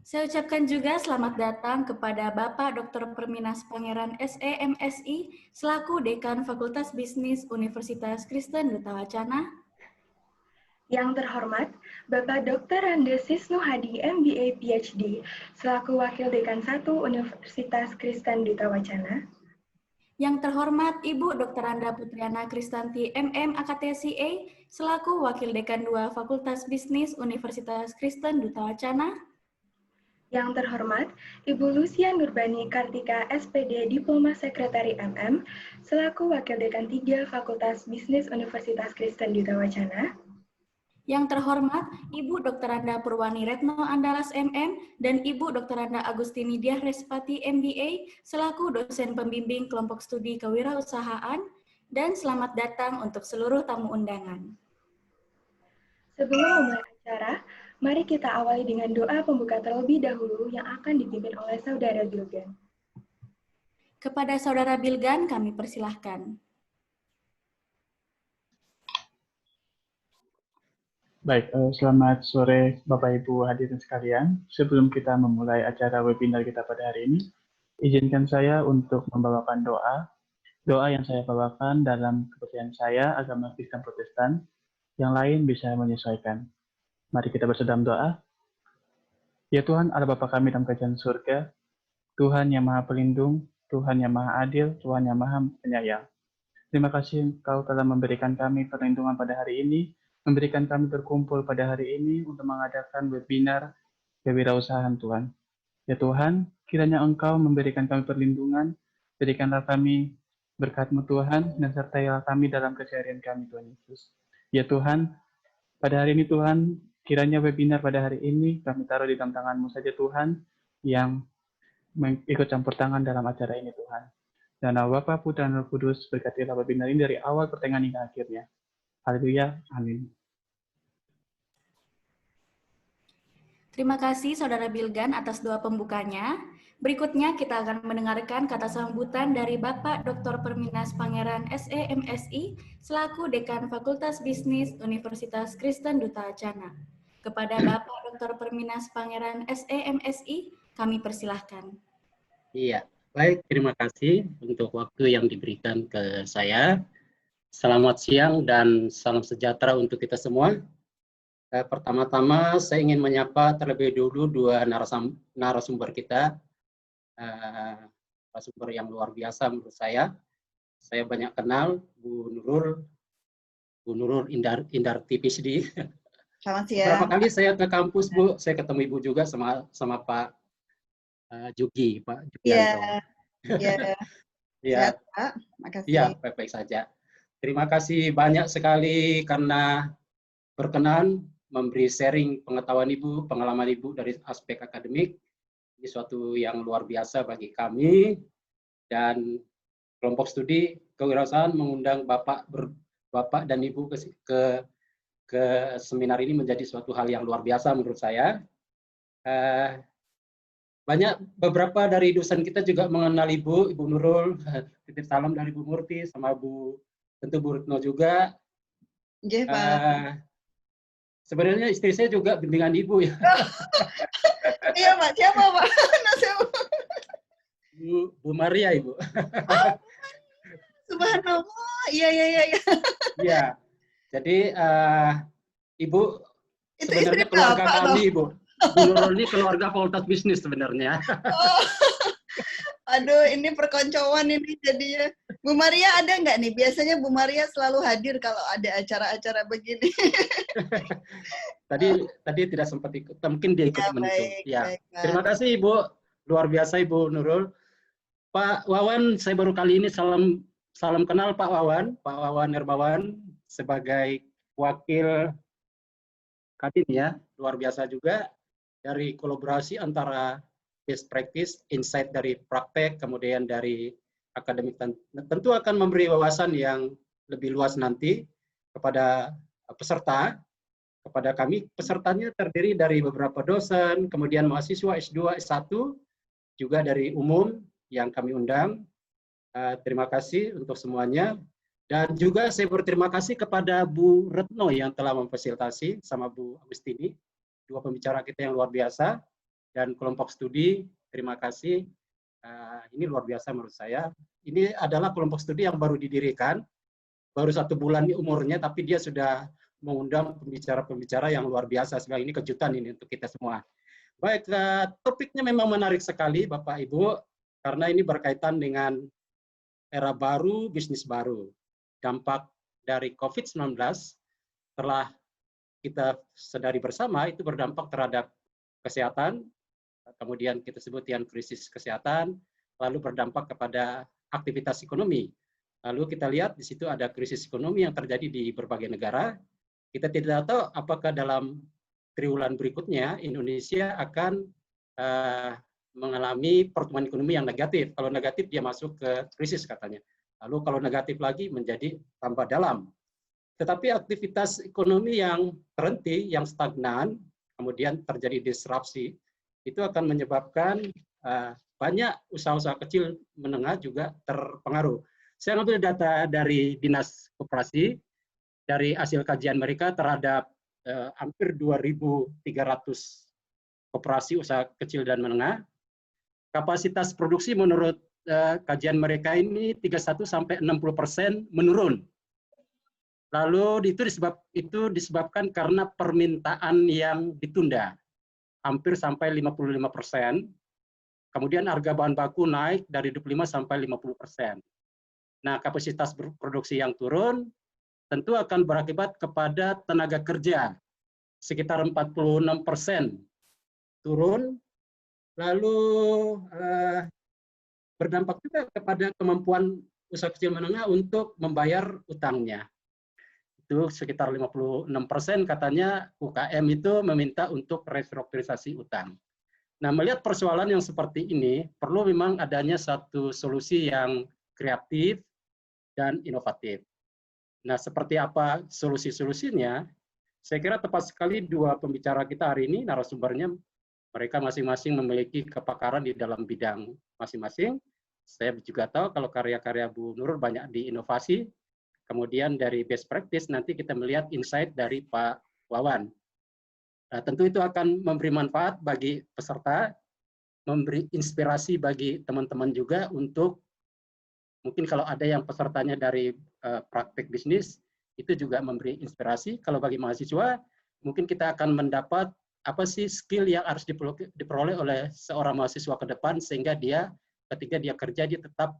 Saya ucapkan juga selamat datang kepada Bapak Dr. Perminas Pangeran SEMSI selaku Dekan Fakultas Bisnis Universitas Kristen Duta Wacana. Yang terhormat, Bapak Dr. Andes Sisnu Hadi, MBA PhD, selaku Wakil Dekan 1 Universitas Kristen Duta Wacana. Yang terhormat Ibu Dr. Anda Putriana Kristanti, MM AKTSCA, selaku Wakil Dekan 2 Fakultas Bisnis Universitas Kristen Duta Wacana. Yang terhormat, Ibu Lucia Nurbani Kartika, SPD, Diploma Sekretari MM, selaku Wakil Dekan 3 Fakultas Bisnis Universitas Kristen Duta Wacana. Yang terhormat, Ibu Dr. Anda Purwani Retno Andalas MM dan Ibu Dr. Anda Agustini Diah Respati MBA selaku dosen pembimbing kelompok studi kewirausahaan, dan selamat datang untuk seluruh tamu undangan. Sebelum memulai acara, mari kita awali dengan doa pembuka terlebih dahulu yang akan dipimpin oleh Saudara Bilgan. Kepada Saudara Bilgan kami persilahkan. Baik, selamat sore Bapak Ibu hadirin sekalian. Sebelum kita memulai acara webinar kita pada hari ini, izinkan saya untuk membawakan doa. Doa yang saya bawakan dalam kepercayaan saya, agama Kristen Protestan, yang lain bisa menyesuaikan. Mari kita bersedam doa. Ya Tuhan, Allah Bapa kami dalam kerajaan surga, Tuhan yang Maha Pelindung, Tuhan yang Maha Adil, Tuhan yang Maha Penyayang. Terima kasih Engkau telah memberikan kami perlindungan pada hari ini, memberikan kami berkumpul pada hari ini untuk mengadakan webinar kewirausahaan Tuhan. Ya Tuhan, kiranya Engkau memberikan kami perlindungan, berikanlah kami berkat-Mu Tuhan, dan sertailah kami dalam keseharian kami Tuhan Yesus. Ya Tuhan, pada hari ini Tuhan, kiranya webinar pada hari ini kami taruh di dalam tangan-Mu saja Tuhan, yang ikut campur tangan dalam acara ini Tuhan. Dan Bapa, Putra, dan Roh Kudus berkatilah webinar ini dari awal pertengahan hingga akhirnya. Haleluya, amin. Terima kasih Saudara Bilgan atas doa pembukanya. Berikutnya kita akan mendengarkan kata sambutan dari Bapak Dr. Perminas Pangeran SEMSI selaku Dekan Fakultas Bisnis Universitas Kristen Duta Wacana. Kepada Bapak Dr. Perminas Pangeran SEMSI, kami persilahkan. Iya, baik, terima kasih untuk waktu yang diberikan ke saya. Selamat siang dan salam sejahtera untuk kita semua. Pertama-tama saya ingin menyapa terlebih dulu dua narasumber kita, narasumber yang luar biasa menurut saya. Saya banyak kenal Bu Nurul Indarti PhD. Selamat siang. Beberapa kali saya ke kampus Bu, saya ketemu Ibu juga sama Pak Jugi, Pak Jugianto. Iya. Ya, Pak. Makasih. Iya, baik-baik saja. Terima kasih banyak sekali karena berkenan memberi sharing pengetahuan Ibu, pengalaman Ibu dari aspek akademik. Ini suatu yang luar biasa bagi kami, dan kelompok studi kewirausahaan mengundang Bapak dan Ibu ke seminar ini menjadi suatu hal yang luar biasa menurut saya. Beberapa dari dosen kita juga mengenal Ibu Nurul, titip salam dari Bu Murti sama tentu Bu Retno juga. Iya, Pak. Sebenarnya istri saya juga bimbingan Ibu ya. Iya Pak, siapa Pak? Bu Maria Ibu. Subhanallah, iya. Iya, jadi Ibu Itu sebenarnya keluarga kami Ibu. Bu Nurul ini keluarga fakultas bisnis sebenarnya. Oh. Aduh, ini perkoncoan ini jadinya. Bu Maria ada nggak nih? Biasanya Bu Maria selalu hadir kalau ada acara-acara begini. Tadi tidak sempat ikut, mungkin dia ikut Baik, ya. baik, Terima kasih Ibu, luar biasa Ibu Nurul. Pak Wawan, saya baru kali ini salam kenal Pak Wawan Hermawan sebagai wakil Kadin ya, luar biasa juga dari kolaborasi antara best practice, insight dari praktek, kemudian dari akademik, tentu akan memberi wawasan yang lebih luas nanti kepada peserta. Kepada kami, pesertanya terdiri dari beberapa dosen, kemudian mahasiswa S2, S1, juga dari umum yang kami undang. Terima kasih untuk semuanya. Dan juga saya berterima kasih kepada Bu Retno yang telah memfasilitasi sama Bu Agustini, dua pembicara kita yang luar biasa. dan kelompok studi, terima kasih. Ini luar biasa menurut saya. Ini adalah kelompok studi yang baru didirikan, baru 1 bulan umurnya, tapi dia sudah mengundang pembicara-pembicara yang luar biasa. Sebenarnya ini kejutan ini untuk kita semua. Baik, topiknya memang menarik sekali Bapak Ibu, karena ini berkaitan dengan era baru, bisnis baru. Dampak dari COVID-19 telah kita sadari bersama itu berdampak terhadap kesehatan, kemudian kita sebut yang krisis kesehatan, lalu berdampak kepada aktivitas ekonomi. Lalu kita lihat di situ ada krisis ekonomi yang terjadi di berbagai negara. Kita tidak tahu apakah dalam triwulan berikutnya Indonesia akan mengalami pertumbuhan ekonomi yang negatif. Kalau negatif dia masuk ke krisis katanya. Lalu kalau negatif lagi menjadi tambah dalam. Tetapi aktivitas ekonomi yang terhenti, yang stagnan, kemudian terjadi disrupsi, itu akan menyebabkan banyak usaha-usaha kecil menengah juga terpengaruh. Saya ambil data dari Dinas Koperasi, dari hasil kajian mereka terhadap hampir 2.300 koperasi usaha kecil dan menengah. Kapasitas produksi menurut kajian mereka ini 31-60% menurun. Lalu itu disebabkan karena permintaan yang ditunda, hampir sampai 55%. Kemudian harga bahan baku naik dari 25-50%. Nah, kapasitas produksi yang turun tentu akan berakibat kepada tenaga kerja, sekitar 46% turun, lalu berdampak juga kepada kemampuan usaha kecil menengah untuk membayar utangnya. Itu sekitar 56% katanya UKM itu meminta untuk restrukturisasi utang. Nah, melihat persoalan yang seperti ini, perlu memang adanya satu solusi yang kreatif dan inovatif. Nah, seperti apa solusi-solusinya? Saya kira tepat sekali 2 pembicara kita hari ini, narasumbernya, mereka masing-masing memiliki kepakaran di dalam bidang masing-masing. Saya juga tahu kalau karya-karya Bu Nurul banyak di inovasi, kemudian dari best practice nanti kita melihat insight dari Pak Wawan. Nah, tentu itu akan memberi manfaat bagi peserta, memberi inspirasi bagi teman-teman juga untuk mungkin kalau ada yang pesertanya dari praktek bisnis, itu juga memberi inspirasi. Kalau bagi mahasiswa, mungkin kita akan mendapat apa sih skill yang harus diperoleh oleh seorang mahasiswa ke depan, sehingga dia ketika dia kerja, dia tetap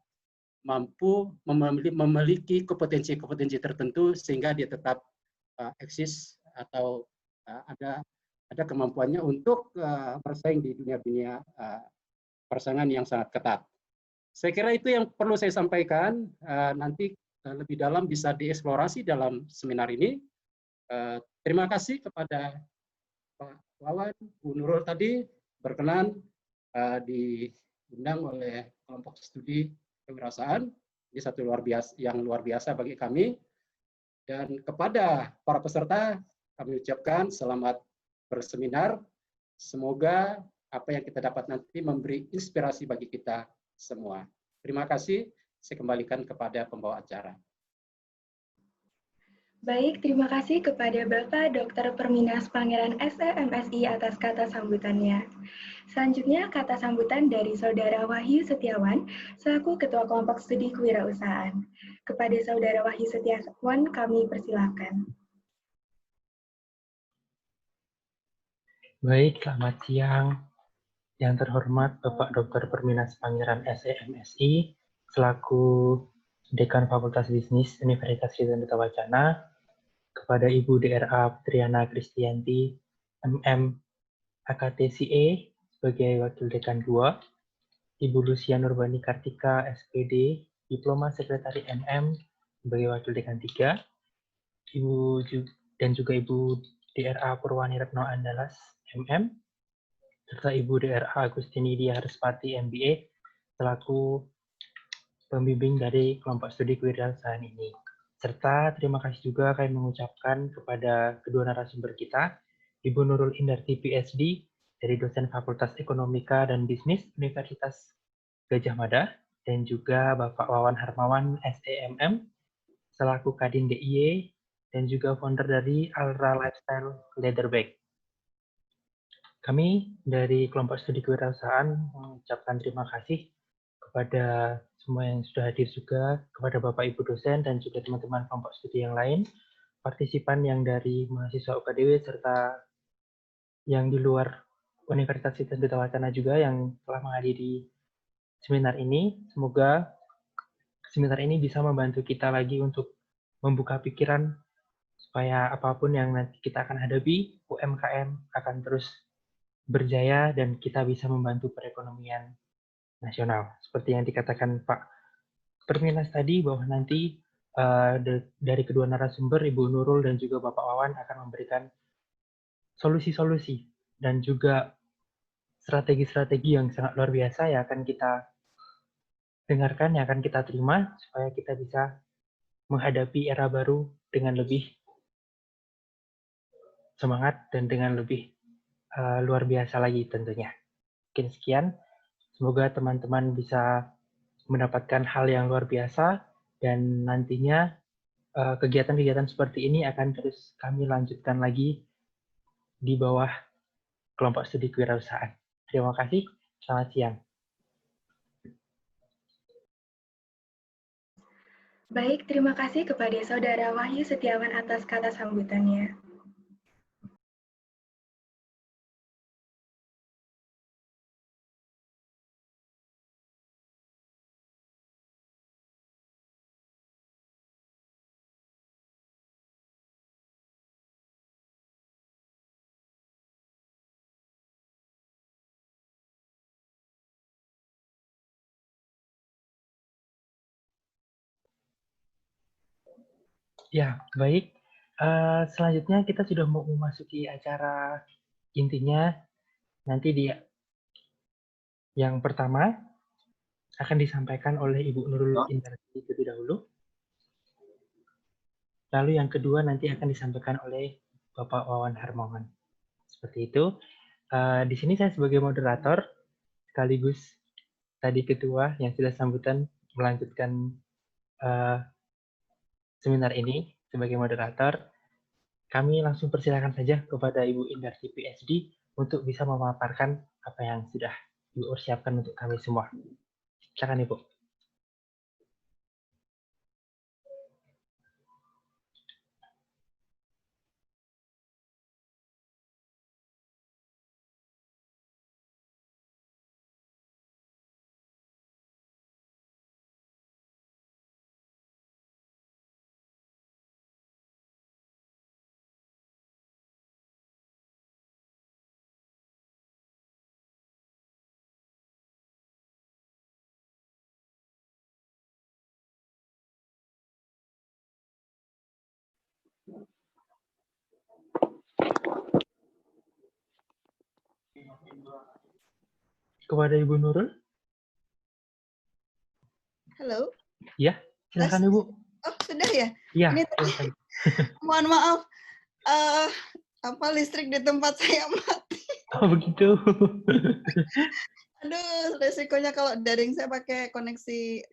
mampu memiliki kompetensi-kompetensi tertentu, sehingga dia tetap eksis atau ada kemampuannya untuk bersaing di dunia persaingan yang sangat ketat. Saya kira itu yang perlu saya sampaikan. Nanti lebih dalam bisa dieksplorasi dalam seminar ini. Terima kasih kepada Pak Wawan, Bu Nurul tadi berkenan diundang oleh kelompok studi kewirausahaan. Ini satu yang luar biasa bagi kami. Dan kepada para peserta, kami ucapkan selamat berseminar. Semoga apa yang kita dapat nanti memberi inspirasi bagi kita semua. Terima kasih. Saya kembalikan kepada pembawa acara. Baik, terima kasih kepada Bapak Dr. Perminas Pangeran SE/MSI atas kata sambutannya. Selanjutnya, kata sambutan dari Saudara Wahyu Setiawan, selaku Ketua Kelompok Studi Kewirausahaan. Kepada Saudara Wahyu Setiawan, kami persilakan. Baik, selamat siang. Yang terhormat Bapak Dr. Perminas Pangeran SE/MSI, selaku Dekan Fakultas Bisnis Universitas Kristen Wacana, kepada Ibu DRA Putriana Kristianti, MM AKTCE, sebagai Wakil Dekan 2, Ibu Lucia Nurbani Kartika, SPD, Diploma Sekretari MM, sebagai Wakil Dekan 3, dan juga Ibu DRA Purwani Retno Andalas, MM, serta Ibu DRA Agustini Dia Harspati, MBA, selaku pembimbing dari kelompok studi kewirausahaan ini. Serta terima kasih juga kami mengucapkan kepada kedua narasumber kita, Ibu Nurul Indarti, PhD, dari dosen Fakultas Ekonomika dan Bisnis Universitas Gajah Mada, dan juga Bapak Wawan Harmawan, SEMM, selaku Kadin DIY, dan juga founder dari Alra Lifestyle Leather Bag. Kami dari kelompok studi kewirausahaan mengucapkan terima kasih kepada semua yang sudah hadir juga, kepada Bapak Ibu dosen dan juga teman-teman kelompok studi yang lain, partisipan yang dari mahasiswa UKDW serta yang di luar Universitas Kristen Duta Wacana juga yang telah menghadiri seminar ini. Semoga seminar ini bisa membantu kita lagi untuk membuka pikiran supaya apapun yang nanti kita akan hadapi, UMKM akan terus berjaya dan kita bisa membantu perekonomian nasional. Seperti yang dikatakan Pak Perminas tadi bahwa nanti dari kedua narasumber, Ibu Nurul dan juga Bapak Wawan akan memberikan solusi-solusi dan juga strategi-strategi yang sangat luar biasa yang akan kita dengarkan, yang akan kita terima supaya kita bisa menghadapi era baru dengan lebih semangat dan dengan lebih luar biasa lagi tentunya. Mungkin sekian. Semoga teman-teman bisa mendapatkan hal yang luar biasa dan nantinya kegiatan-kegiatan seperti ini akan terus kami lanjutkan lagi di bawah kelompok studi kewirausahaan. Terima kasih. Selamat siang. Baik, terima kasih kepada Saudara Wahyu Setiawan atas kata sambutannya. Ya, baik. Selanjutnya kita sudah mau memasuki acara intinya. Nanti yang pertama akan disampaikan oleh Ibu Nurul Indarti terlebih dahulu. Lalu yang kedua nanti akan disampaikan oleh Bapak Wawan Harmawan. Seperti itu. Di sini saya sebagai moderator, sekaligus tadi ketua yang sudah sambutan melanjutkan seminar ini sebagai moderator. Kami langsung persilakan saja kepada Ibu Indarti PhD untuk bisa memaparkan apa yang sudah Ibu siapkan untuk kami semua. Silakan Ibu. Kepada Ibu Nurul. Halo. Ya, silakan Ibu. Oh, sudah ya? Iya. Ini tadi, mohon maaf, listrik di tempat saya mati. Oh, begitu. Aduh, resikonya kalau daring saya pakai koneksi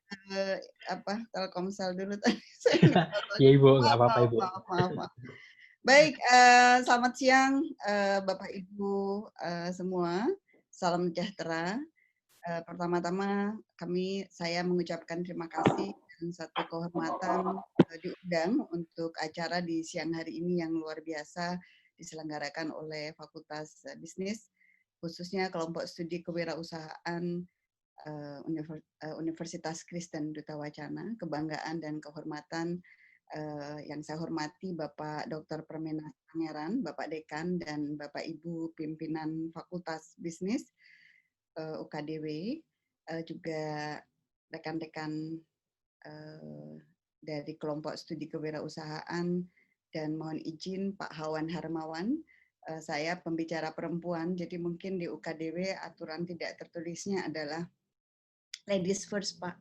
Telkomsel dulu tadi. Ya Ibu, nggak apa-apa Ibu. Maaf. Baik, selamat siang Bapak Ibu semua. Salam sejahtera. Pertama-tama saya mengucapkan terima kasih dan satu kehormatan diundang untuk acara di siang hari ini yang luar biasa diselenggarakan oleh Fakultas Bisnis, khususnya kelompok studi kewirausahaan Universitas Kristen Duta Wacana. Kebanggaan dan kehormatan yang saya hormati Bapak Dr. Perminas Pangeran, Bapak Dekan, dan Bapak Ibu pimpinan Fakultas Bisnis UKDW, juga rekan-rekan dari kelompok studi kewirausahaan, dan mohon izin Pak Hawan Harmawan, saya pembicara perempuan, jadi mungkin di UKDW aturan tidak tertulisnya adalah ladies first, Pak.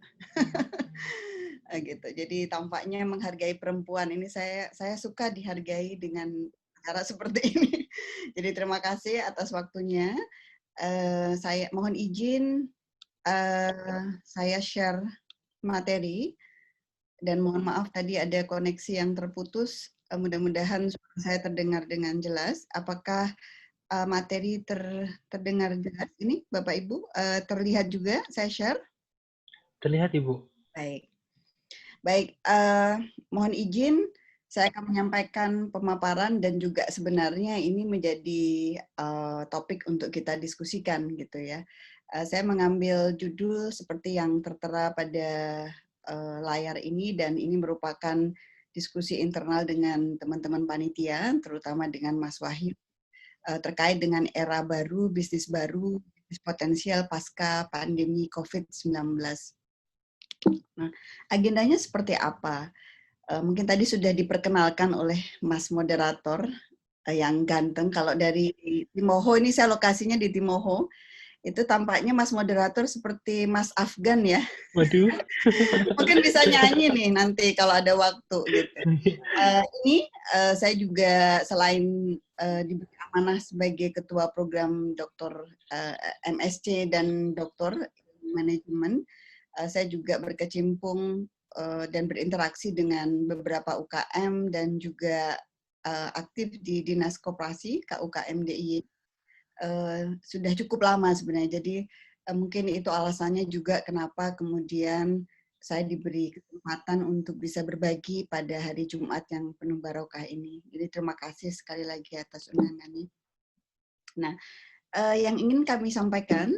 Gitu. Jadi tampaknya menghargai perempuan ini saya suka dihargai dengan cara seperti ini. Jadi terima kasih atas waktunya. Saya mohon izin saya share materi dan mohon maaf tadi ada koneksi yang terputus. Mudah-mudahan saya terdengar dengan jelas. Apakah materi terdengar jelas ini, Bapak Ibu? Terlihat juga saya share? Terlihat, Ibu. Baik. Baik, mohon izin saya akan menyampaikan pemaparan dan juga sebenarnya ini menjadi topik untuk kita diskusikan gitu ya. Saya mengambil judul seperti yang tertera pada layar ini dan ini merupakan diskusi internal dengan teman-teman panitia, terutama dengan Mas Wahyu, terkait dengan era baru, bisnis potensial pasca pandemi COVID-19. Nah, agendanya seperti apa? Mungkin tadi sudah diperkenalkan oleh Mas Moderator yang ganteng. Kalau dari Timoho, ini saya lokasinya di Timoho, itu tampaknya Mas Moderator seperti Mas Afgan ya. Waduh. Mungkin bisa nyanyi nih nanti kalau ada waktu gitu. Ini saya juga selain diberi amanah sebagai Ketua Program Dr. MSc dan Dr. Manajemen, saya juga berkecimpung dan berinteraksi dengan beberapa UKM dan juga aktif di Dinas Koperasi KUKM DIY sudah cukup lama sebenarnya. Jadi mungkin itu alasannya juga kenapa kemudian saya diberi kesempatan untuk bisa berbagi pada hari Jumat yang penuh barokah ini. Jadi terima kasih sekali lagi atas undangannya. Nah, yang ingin kami sampaikan,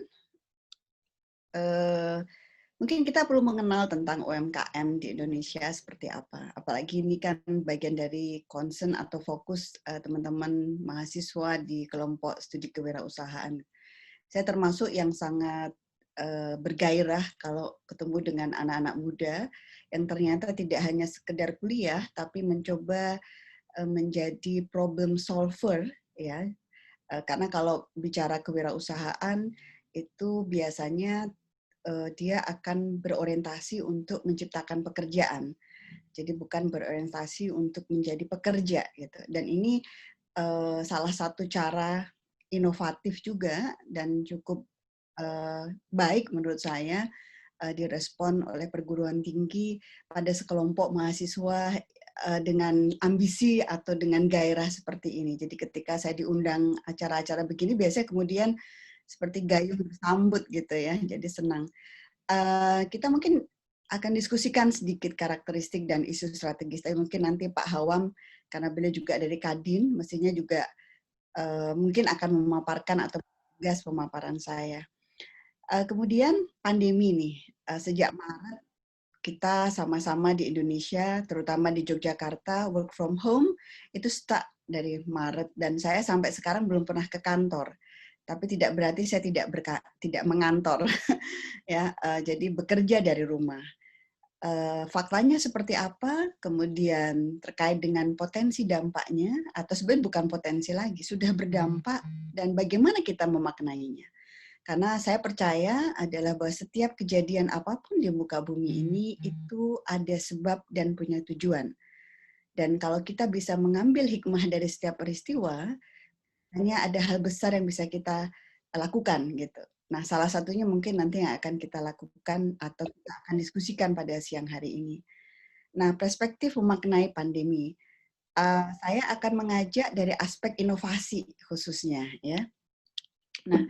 mungkin kita perlu mengenal tentang UMKM di Indonesia seperti apa. Apalagi ini kan bagian dari concern atau fokus teman-teman mahasiswa di kelompok studi kewirausahaan. Saya termasuk yang sangat bergairah kalau ketemu dengan anak-anak muda yang ternyata tidak hanya sekedar kuliah, tapi mencoba menjadi problem solver, ya. Karena kalau bicara kewirausahaan itu biasanya dia akan berorientasi untuk menciptakan pekerjaan. Jadi bukan berorientasi untuk menjadi pekerja gitu. Dan ini salah satu cara inovatif juga dan cukup baik menurut saya direspon oleh perguruan tinggi pada sekelompok mahasiswa dengan ambisi atau dengan gairah seperti ini. Jadi ketika saya diundang acara-acara begini, biasanya kemudian seperti gayung bersambut gitu ya, jadi senang. Kita mungkin akan diskusikan sedikit karakteristik dan isu strategis, tapi mungkin nanti Pak Hawam, karena beliau juga dari Kadin, mestinya juga mungkin akan memaparkan atau gas pemaparan saya. Kemudian pandemi nih, sejak Maret kita sama-sama di Indonesia, terutama di Yogyakarta, work from home itu start dari Maret dan saya sampai sekarang belum pernah ke kantor. Tapi tidak berarti saya tidak mengantor, ya. Jadi bekerja dari rumah. Faktanya seperti apa? Kemudian terkait dengan potensi dampaknya, atau sebenarnya bukan potensi lagi, sudah berdampak dan bagaimana kita memaknainya? Karena saya percaya adalah bahwa setiap kejadian apapun di muka bumi ini itu ada sebab dan punya tujuan. Dan kalau kita bisa mengambil hikmah dari setiap peristiwa, hanya ada hal besar yang bisa kita lakukan gitu. Nah, salah satunya mungkin nanti yang akan kita lakukan atau kita akan diskusikan pada siang hari ini. Nah, perspektif memaknai pandemi, saya akan mengajak dari aspek inovasi khususnya, ya. Nah,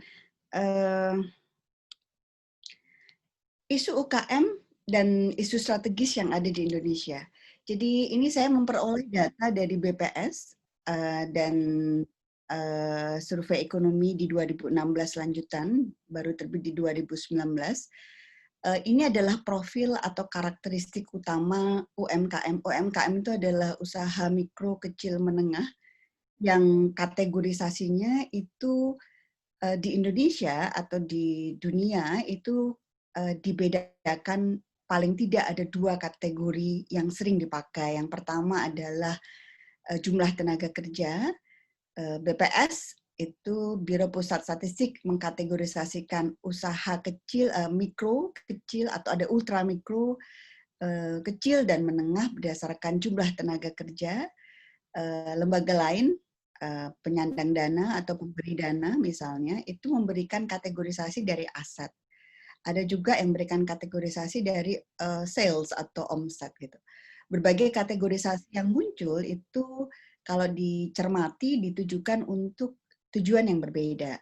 isu UKM dan isu strategis yang ada di Indonesia. Jadi ini saya memperoleh data dari BPS dan survei ekonomi di 2016 lanjutan, baru terbit di 2019. Ini adalah profil atau karakteristik utama UMKM. UMKM itu adalah usaha mikro, kecil, menengah yang kategorisasinya itu di Indonesia atau di dunia itu dibedakan paling tidak ada 2 kategori yang sering dipakai. Yang pertama adalah jumlah tenaga kerja. BPS itu Biro Pusat Statistik mengkategorisasikan usaha kecil, mikro, kecil, atau ada ultra mikro, kecil dan menengah berdasarkan jumlah tenaga kerja. Lembaga lain, penyandang dana atau pemberi dana misalnya, itu memberikan kategorisasi dari aset. Ada juga yang memberikan kategorisasi dari sales atau omset gitu. Berbagai kategorisasi yang muncul itu kalau dicermati ditujukan untuk tujuan yang berbeda.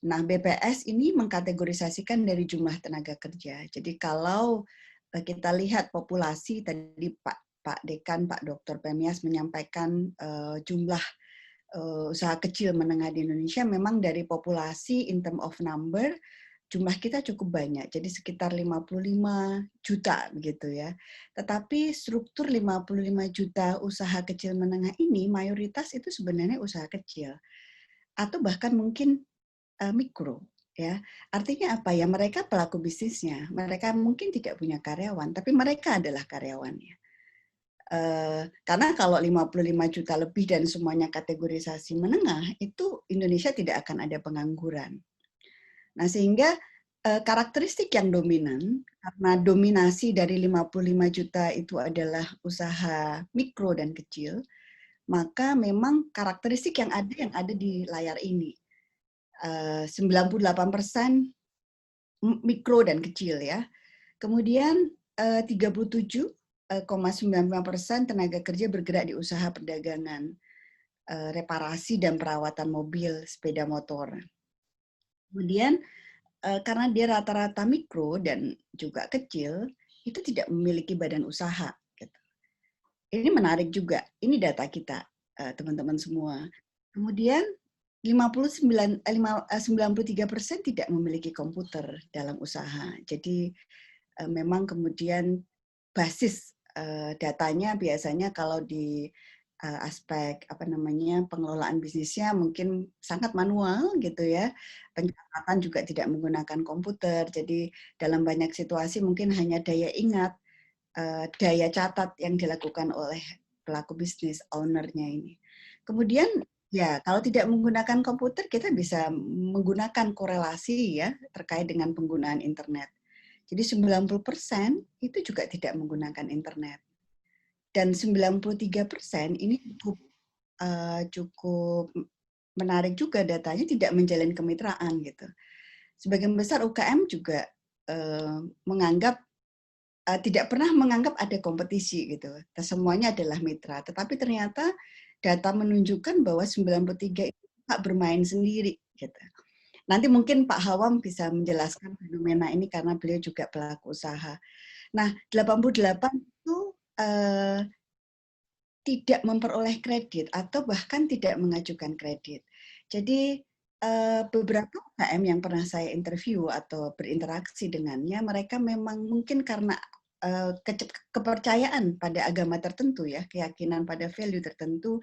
Nah, BPS ini mengkategorisasikan dari jumlah tenaga kerja. Jadi kalau kita lihat populasi, tadi Pak Dekan, Pak Dr. Pemias menyampaikan jumlah usaha kecil menengah di Indonesia, memang dari populasi in term of number, jumlah kita cukup banyak, jadi sekitar 55 juta begitu ya. Tetapi struktur 55 juta usaha kecil menengah ini mayoritas itu sebenarnya usaha kecil atau bahkan mungkin mikro ya. Artinya apa ya? Mereka pelaku bisnisnya, mereka mungkin tidak punya karyawan, tapi mereka adalah karyawannya. Karena kalau 55 juta lebih dan semuanya kategorisasi menengah, itu Indonesia tidak akan ada pengangguran. Nah, sehingga karakteristik yang dominan, karena dominasi dari 55 juta itu adalah usaha mikro dan kecil, maka memang karakteristik yang ada di layar ini. 98% mikro dan kecil ya. Kemudian 37,95% tenaga kerja bergerak di usaha perdagangan, reparasi dan perawatan mobil, sepeda motor. Kemudian karena dia rata-rata mikro dan juga kecil, itu tidak memiliki badan usaha. Gitu. Ini menarik juga. Ini data kita, teman-teman semua. Kemudian 93% tidak memiliki komputer dalam usaha. Jadi memang kemudian basis datanya biasanya kalau di aspek pengelolaan bisnisnya mungkin sangat manual gitu ya, pencatatan juga tidak menggunakan komputer, jadi dalam banyak situasi mungkin hanya daya ingat, daya catat yang dilakukan oleh pelaku bisnis owner-nya ini. Kemudian ya kalau tidak menggunakan komputer kita bisa menggunakan korelasi ya terkait dengan penggunaan internet. Jadi 90% itu juga tidak menggunakan internet. Dan 93% ini cukup menarik juga datanya, tidak menjalin kemitraan gitu. Sebagian besar UKM juga menganggap tidak pernah menganggap ada kompetisi gitu. Semuanya adalah mitra. Tetapi ternyata data menunjukkan bahwa 93 itu tak bermain sendiri gitu. Nanti mungkin Pak Hawam bisa menjelaskan fenomena ini karena beliau juga pelaku usaha. Nah, 88 itu tidak memperoleh kredit atau bahkan tidak mengajukan kredit. Jadi beberapa UKM yang pernah saya interview atau berinteraksi dengannya, mereka memang mungkin karena kepercayaan pada agama tertentu ya, keyakinan pada value tertentu,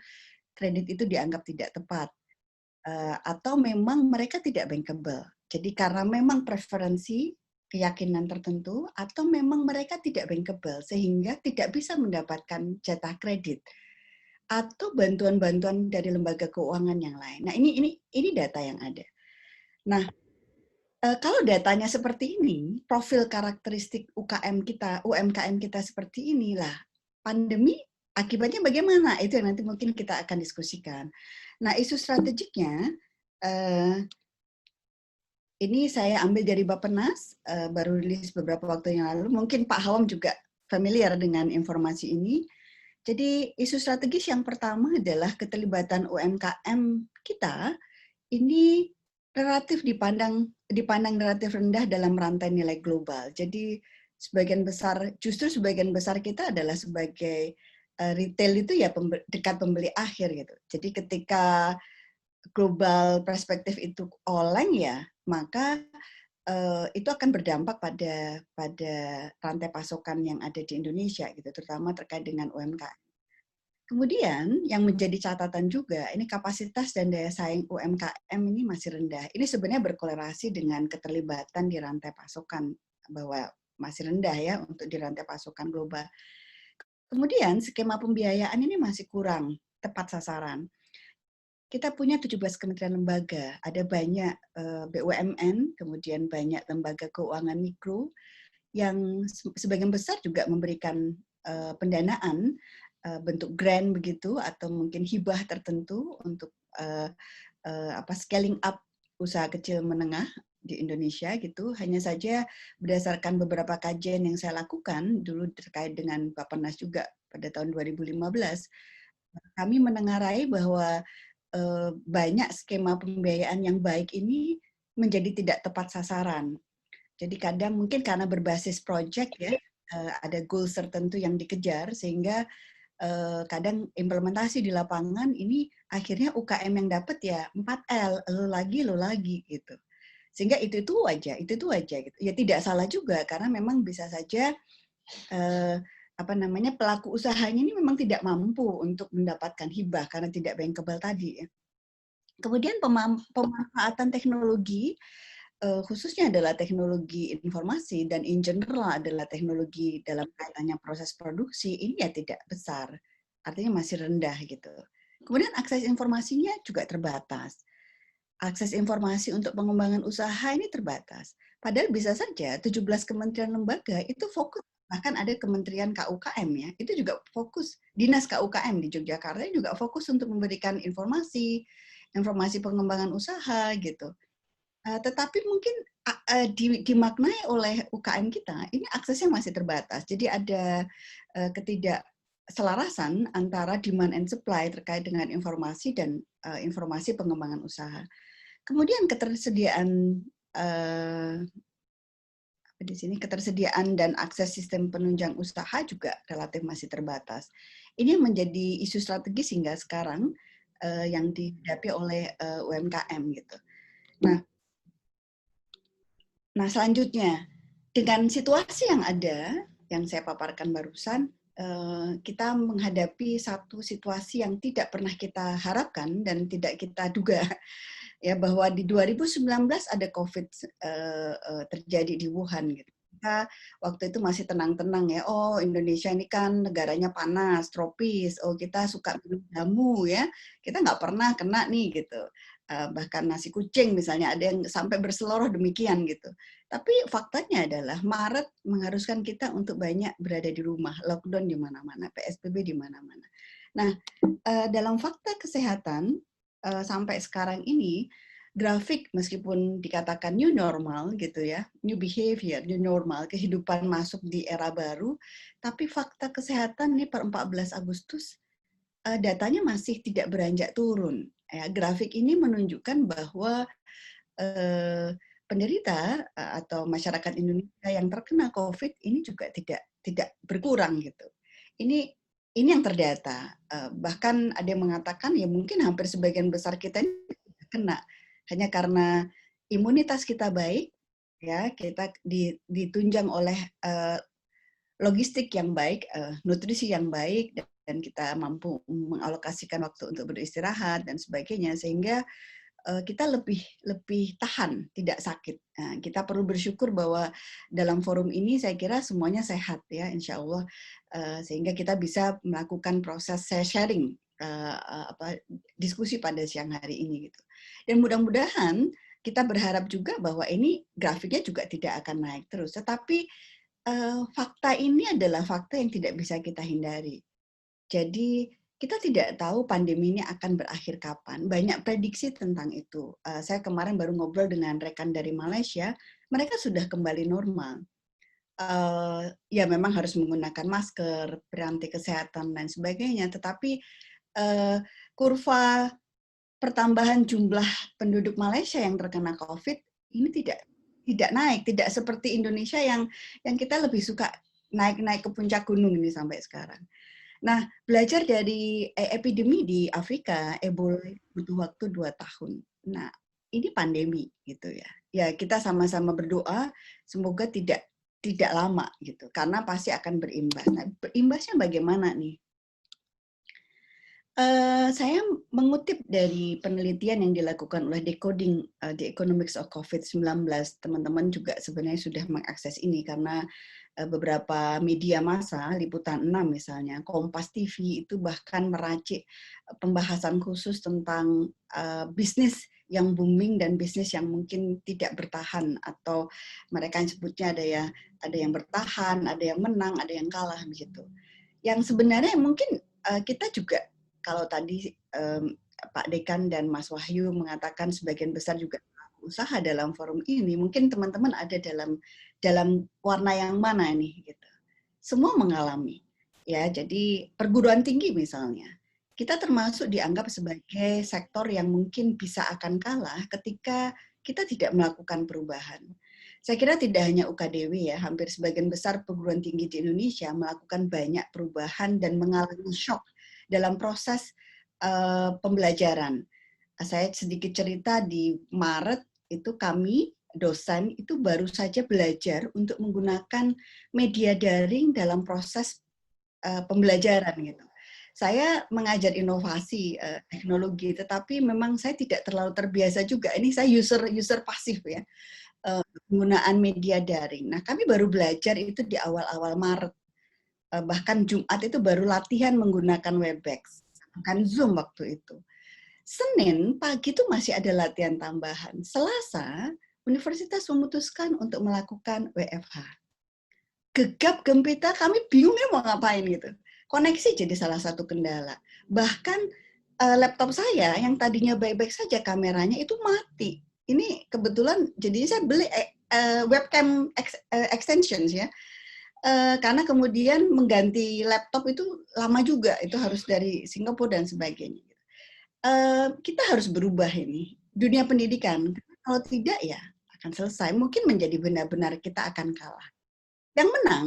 kredit itu dianggap tidak tepat. Atau memang mereka tidak bankable. Jadi karena memang preferensi keyakinan tertentu atau memang mereka tidak bankable sehingga tidak bisa mendapatkan jatah kredit atau bantuan-bantuan dari lembaga keuangan yang lain. Nah, ini data yang ada. Nah, kalau datanya seperti ini, profil karakteristik UMKM kita seperti inilah, pandemi akibatnya bagaimana? Itu yang nanti mungkin kita akan diskusikan. Nah, isu strategiknya ini saya ambil dari Bappenas, baru rilis beberapa waktu yang lalu. Mungkin Pak Hawam juga familiar dengan informasi ini. Jadi isu strategis yang pertama adalah keterlibatan UMKM kita ini relatif dipandang relatif rendah dalam rantai nilai global. Jadi justru sebagian besar kita adalah sebagai retail itu ya dekat pembeli akhir gitu. Jadi ketika global perspektif itu oleng ya, maka itu akan berdampak pada rantai pasokan yang ada di Indonesia gitu, terutama terkait dengan UMKM. Kemudian yang menjadi catatan juga, ini kapasitas dan daya saing UMKM ini masih rendah. Ini sebenarnya berkorelasi dengan keterlibatan di rantai pasokan, bahwa masih rendah ya untuk di rantai pasokan global. Kemudian skema pembiayaan ini masih kurang tepat sasaran. Kita punya 17 kementerian lembaga, ada banyak BUMN, kemudian banyak lembaga keuangan mikro, yang sebagian besar juga memberikan pendanaan bentuk grant begitu atau mungkin hibah tertentu untuk scaling up usaha kecil menengah di Indonesia gitu. Hanya saja berdasarkan beberapa kajian yang saya lakukan dulu terkait dengan Bappenas juga pada tahun 2015, kami menengarai bahwa banyak skema pembiayaan yang baik ini menjadi tidak tepat sasaran. Jadi kadang mungkin karena berbasis project ya, ada goal tertentu yang dikejar sehingga kadang implementasi di lapangan ini akhirnya UKM yang dapat ya 4L, lo lagi gitu. Sehingga itu aja gitu. Ya tidak salah juga karena memang bisa saja pelaku usahanya ini memang tidak mampu untuk mendapatkan hibah karena tidak bankable tadi ya. Kemudian pemanfaatan teknologi khususnya adalah teknologi informasi dan in general adalah teknologi dalam kaitannya proses produksi ini ya tidak besar, artinya masih rendah gitu. Kemudian akses informasinya juga terbatas. Akses informasi untuk pengembangan usaha ini terbatas. Padahal bisa saja 17 kementerian lembaga itu fokus, bahkan ada kementerian KUKM ya, itu juga fokus, dinas KUKM di Yogyakarta juga fokus untuk memberikan informasi pengembangan usaha gitu. Tetapi mungkin dimaknai oleh UKM kita, ini aksesnya masih terbatas. Jadi ada ketidakselarasan antara demand and supply terkait dengan informasi dan informasi pengembangan usaha. Kemudian ketersediaan di sini ketersediaan dan akses sistem penunjang usaha juga relatif masih terbatas. Ini menjadi isu strategis hingga sekarang yang dihadapi oleh UMKM gitu. Nah, selanjutnya, dengan situasi yang ada, yang saya paparkan barusan, kita menghadapi satu situasi yang tidak pernah kita harapkan dan tidak kita duga, ya bahwa di 2019 ada COVID terjadi di Wuhan. Gitu. Kita waktu itu masih tenang-tenang ya, oh Indonesia ini kan negaranya panas, tropis, oh kita suka minum jamu ya, kita nggak pernah kena nih gitu. Bahkan nasi kucing misalnya ada yang sampai berseloroh demikian gitu. Tapi faktanya adalah Maret mengharuskan kita untuk banyak berada di rumah, lockdown di mana-mana, PSBB di mana-mana. Nah, dalam fakta kesehatan sampai sekarang ini grafik meskipun dikatakan new normal gitu ya, new behavior, new normal, kehidupan masuk di era baru, tapi fakta kesehatan ini per 14 Agustus datanya masih tidak beranjak turun. Ya, grafik ini menunjukkan bahwa penderita atau masyarakat Indonesia yang terkena COVID ini juga tidak berkurang gitu. Ini yang terdata. Bahkan ada yang mengatakan ya mungkin hampir sebagian besar kita ini kena hanya karena imunitas kita baik, ya kita ditunjang oleh logistik yang baik, nutrisi yang baik, dan kita mampu mengalokasikan waktu untuk beristirahat dan sebagainya sehingga kita lebih tahan, tidak sakit. Nah, kita perlu bersyukur bahwa dalam forum ini saya kira semuanya sehat ya, insya Allah, sehingga kita bisa melakukan proses sharing, diskusi pada siang hari ini gitu. Dan mudah-mudahan kita berharap juga bahwa ini grafiknya juga tidak akan naik terus, tetapi fakta ini adalah fakta yang tidak bisa kita hindari. Jadi kita tidak tahu pandemi ini akan berakhir kapan. Banyak prediksi tentang itu. Saya kemarin baru ngobrol dengan rekan dari Malaysia, mereka sudah kembali normal. Ya memang harus menggunakan masker, peranti kesehatan dan sebagainya. Tetapi kurva pertambahan jumlah penduduk Malaysia yang terkena COVID ini tidak naik, tidak seperti Indonesia yang kita lebih suka naik ke puncak gunung ini sampai sekarang. Nah, belajar dari epidemi di Afrika, Ebola butuh waktu 2 tahun. Nah, ini pandemi gitu ya. Ya, kita sama-sama berdoa semoga tidak lama gitu, karena pasti akan berimbas. Nah, berimbasnya bagaimana nih? Saya mengutip dari penelitian yang dilakukan oleh Decoding The Economics of COVID-19. Teman-teman juga sebenarnya sudah mengakses ini karena beberapa media massa, Liputan 6 misalnya, Kompas TV itu bahkan meracik pembahasan khusus tentang bisnis yang booming dan bisnis yang mungkin tidak bertahan, atau mereka yang sebutnya ada yang bertahan, ada yang menang, ada yang kalah begitu. Yang sebenarnya mungkin kita juga, kalau tadi Pak Dekan dan Mas Wahyu mengatakan sebagian besar juga usaha dalam forum ini, mungkin teman-teman ada dalam warna yang mana nih gitu. Semua mengalami ya. Jadi perguruan tinggi misalnya kita termasuk dianggap sebagai sektor yang mungkin bisa akan kalah ketika kita tidak melakukan perubahan. Saya kira tidak hanya UKDW ya, hampir sebagian besar perguruan tinggi di Indonesia melakukan banyak perubahan dan mengalami shock dalam proses pembelajaran. Saya sedikit cerita, di Maret itu kami dosen itu baru saja belajar untuk menggunakan media daring dalam proses pembelajaran gitu. Saya mengajar inovasi teknologi, tetapi memang saya tidak terlalu terbiasa juga. Ini saya user pasif ya, penggunaan media daring. Nah, kami baru belajar itu di awal-awal Maret. Bahkan Jumat itu baru latihan menggunakan Webex, bukan Zoom waktu itu. Senin pagi itu masih ada latihan tambahan. Selasa, universitas memutuskan untuk melakukan WFH. Gegap gempita, kami bingungnya mau ngapain gitu. Koneksi jadi salah satu kendala. Bahkan laptop saya yang tadinya baik-baik saja kameranya itu mati. Ini kebetulan jadinya saya beli webcam extensions ya. Karena kemudian mengganti laptop itu lama juga, itu harus dari Singapura dan sebagainya. Kita harus berubah ini, dunia pendidikan. Kalau tidak ya akan selesai, mungkin menjadi benar-benar kita akan kalah. Yang menang,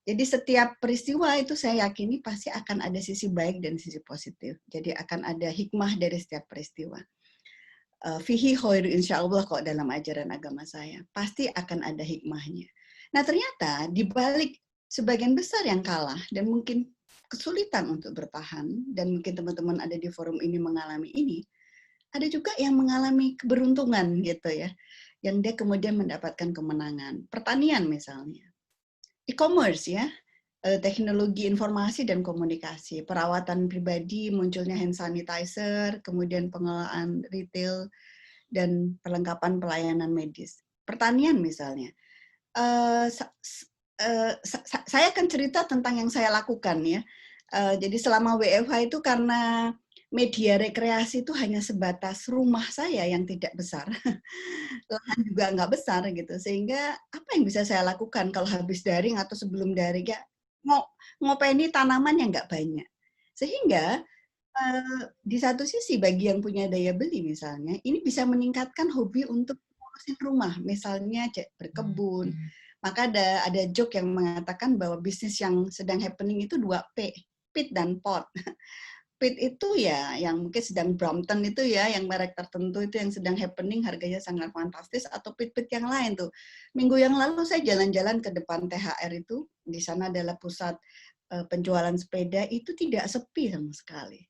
jadi setiap peristiwa itu saya yakini pasti akan ada sisi baik dan sisi positif. Jadi akan ada hikmah dari setiap peristiwa. Fihi khairu insya Allah kok dalam ajaran agama saya. Pasti akan ada hikmahnya. Nah ternyata di balik sebagian besar yang kalah dan mungkin kesulitan untuk bertahan, dan mungkin teman-teman ada di forum ini mengalami ini, ada juga yang mengalami keberuntungan gitu ya, yang dia kemudian mendapatkan kemenangan. Pertanian misalnya, e-commerce ya, teknologi informasi dan komunikasi, perawatan pribadi, munculnya hand sanitizer, kemudian pengelolaan retail, dan perlengkapan pelayanan medis. Pertanian misalnya, saya akan cerita tentang yang saya lakukan ya. Jadi selama WFH itu karena media rekreasi itu hanya sebatas rumah saya yang tidak besar, lahan juga nggak besar gitu, sehingga apa yang bisa saya lakukan kalau habis daring atau sebelum daring ya ngopeni tanaman yang nggak banyak, sehingga di satu sisi bagi yang punya daya beli misalnya, ini bisa meningkatkan hobi untuk ngurusin rumah, misalnya berkebun. Maka ada joke yang mengatakan bahwa bisnis yang sedang happening itu 2P, pit dan pot. Pit itu ya yang mungkin sedang Brompton itu ya, yang merek tertentu itu yang sedang happening, harganya sangat fantastis, atau pit-pit yang lain tuh. Minggu yang lalu saya jalan-jalan ke depan THR itu, di sana adalah pusat penjualan sepeda, itu tidak sepi sama sekali.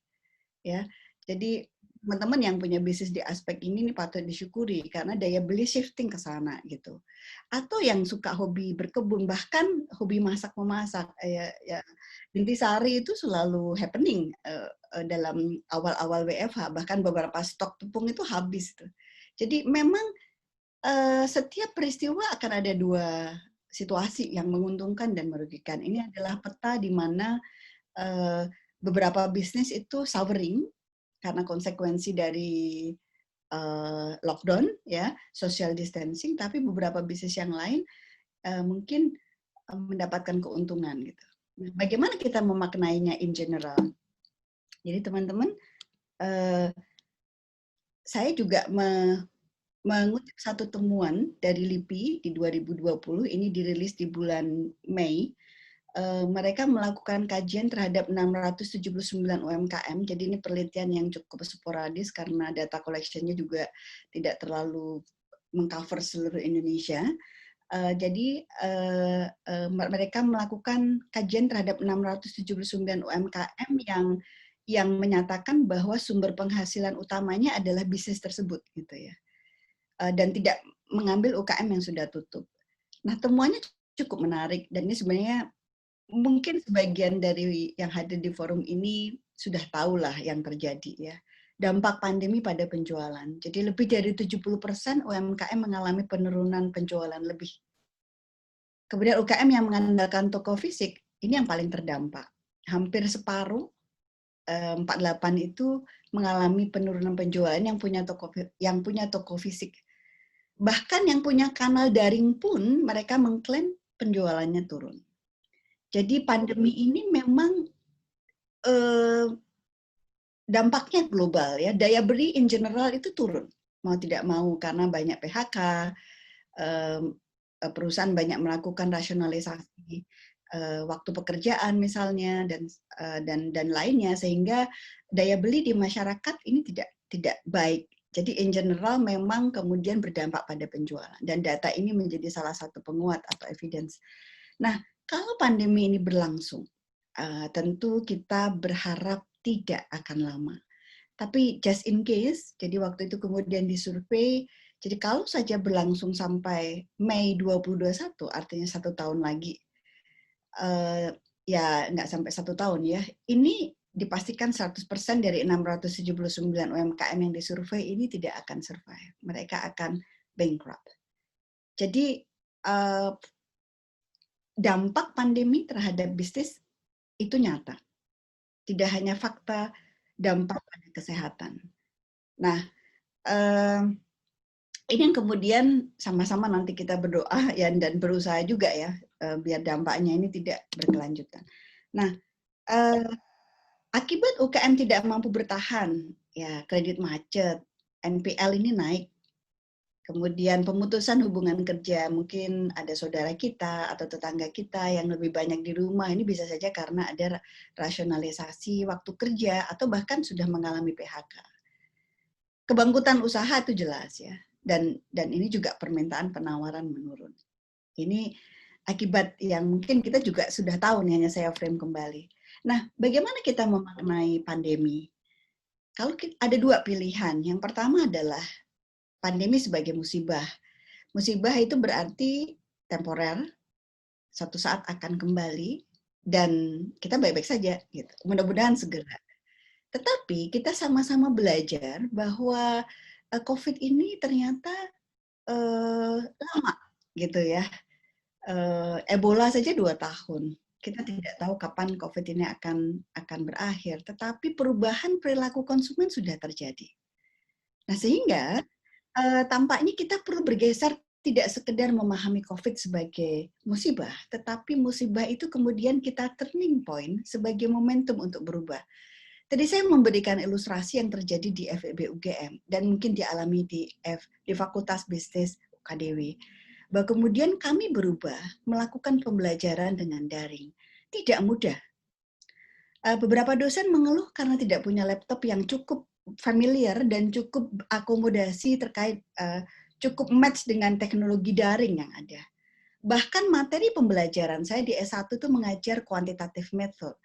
Ya, jadi teman-teman yang punya bisnis di aspek ini patut disyukuri karena daya beli shifting ke sana gitu. Atau yang suka hobi berkebun, bahkan hobi masak-memasak, ya Intisari itu selalu happening dalam awal-awal WFH, bahkan beberapa stok tepung itu habis tuh. Jadi memang setiap peristiwa akan ada dua situasi yang menguntungkan dan merugikan. Ini adalah peta di mana beberapa bisnis itu suffering karena konsekuensi dari lockdown, ya, social distancing, tapi beberapa bisnis yang lain mungkin mendapatkan keuntungan gitu. Nah, bagaimana kita memaknainya in general? Jadi teman-teman, saya juga mengutip satu temuan dari LIPI di 2020, ini dirilis di bulan Mei. Mereka melakukan kajian terhadap 679 UMKM, jadi ini penelitian yang cukup sporadis karena data collection-nya juga tidak terlalu mengcover seluruh Indonesia. Jadi mereka melakukan kajian terhadap 679 UMKM yang menyatakan bahwa sumber penghasilan utamanya adalah bisnis tersebut, gitu ya, dan tidak mengambil UKM yang sudah tutup. Nah, temuannya cukup menarik dan ini sebenarnya mungkin sebagian dari yang hadir di forum ini sudah tahulah yang terjadi ya. Dampak pandemi pada penjualan. Jadi lebih dari 70% UMKM mengalami penurunan penjualan lebih. Kemudian UKM yang mengandalkan toko fisik, ini yang paling terdampak. Hampir separuh, 48 itu mengalami penurunan penjualan yang punya toko fisik. Bahkan yang punya kanal daring pun mereka mengklaim penjualannya turun. Jadi pandemi ini memang dampaknya global ya. Daya beli in general itu turun, mau tidak mau, karena banyak PHK, perusahaan banyak melakukan rasionalisasi waktu pekerjaan misalnya, dan lainnya, sehingga daya beli di masyarakat ini tidak baik. Jadi in general memang kemudian berdampak pada penjualan, dan data ini menjadi salah satu penguat atau evidence. Nah, kalau pandemi ini berlangsung, tentu kita berharap tidak akan lama. Tapi just in case, jadi waktu itu kemudian disurvei, jadi kalau saja berlangsung sampai Mei 2021, artinya 1 tahun lagi, ya nggak sampai 1 tahun ya, ini dipastikan 100% dari 679 UMKM yang disurvei ini tidak akan survive. Mereka akan bankrupt. Jadi dampak pandemi terhadap bisnis itu nyata. Tidak hanya fakta dampak pada kesehatan. Nah, ini yang kemudian sama-sama nanti kita berdoa ya, dan berusaha juga ya, biar dampaknya ini tidak berkelanjutan. Nah, akibat UKM tidak mampu bertahan, ya kredit macet, NPL ini naik, kemudian pemutusan hubungan kerja, mungkin ada saudara kita atau tetangga kita yang lebih banyak di rumah, ini bisa saja karena ada rasionalisasi waktu kerja atau bahkan sudah mengalami PHK. Kebangkitan usaha itu jelas ya, dan ini juga permintaan penawaran menurun. Ini akibat yang mungkin kita juga sudah tahu nih, hanya saya frame kembali. Nah, bagaimana kita memaknai pandemi? Kalau ada 2 pilihan. Yang pertama adalah pandemi sebagai musibah. Musibah itu berarti temporer, suatu saat akan kembali, dan kita baik-baik saja. Gitu. Mudah-mudahan segera. Tetapi kita sama-sama belajar bahwa COVID ini ternyata lama, gitu ya. Ebola saja 2 tahun. Kita tidak tahu kapan COVID ini akan berakhir, tetapi perubahan perilaku konsumen sudah terjadi. Nah, sehingga tampaknya kita perlu bergeser, tidak sekedar memahami COVID sebagai musibah, tetapi musibah itu kemudian kita turning point sebagai momentum untuk berubah. Tadi saya memberikan ilustrasi yang terjadi di FEB UGM dan mungkin dialami di Fakultas Bisnis UKDW. Bahwa kemudian kami berubah melakukan pembelajaran dengan daring. Tidak mudah. Beberapa dosen mengeluh karena tidak punya laptop yang cukup familiar dan cukup akomodasi terkait cukup match dengan teknologi daring yang ada. Bahkan materi pembelajaran saya di S1 itu mengajar quantitative method.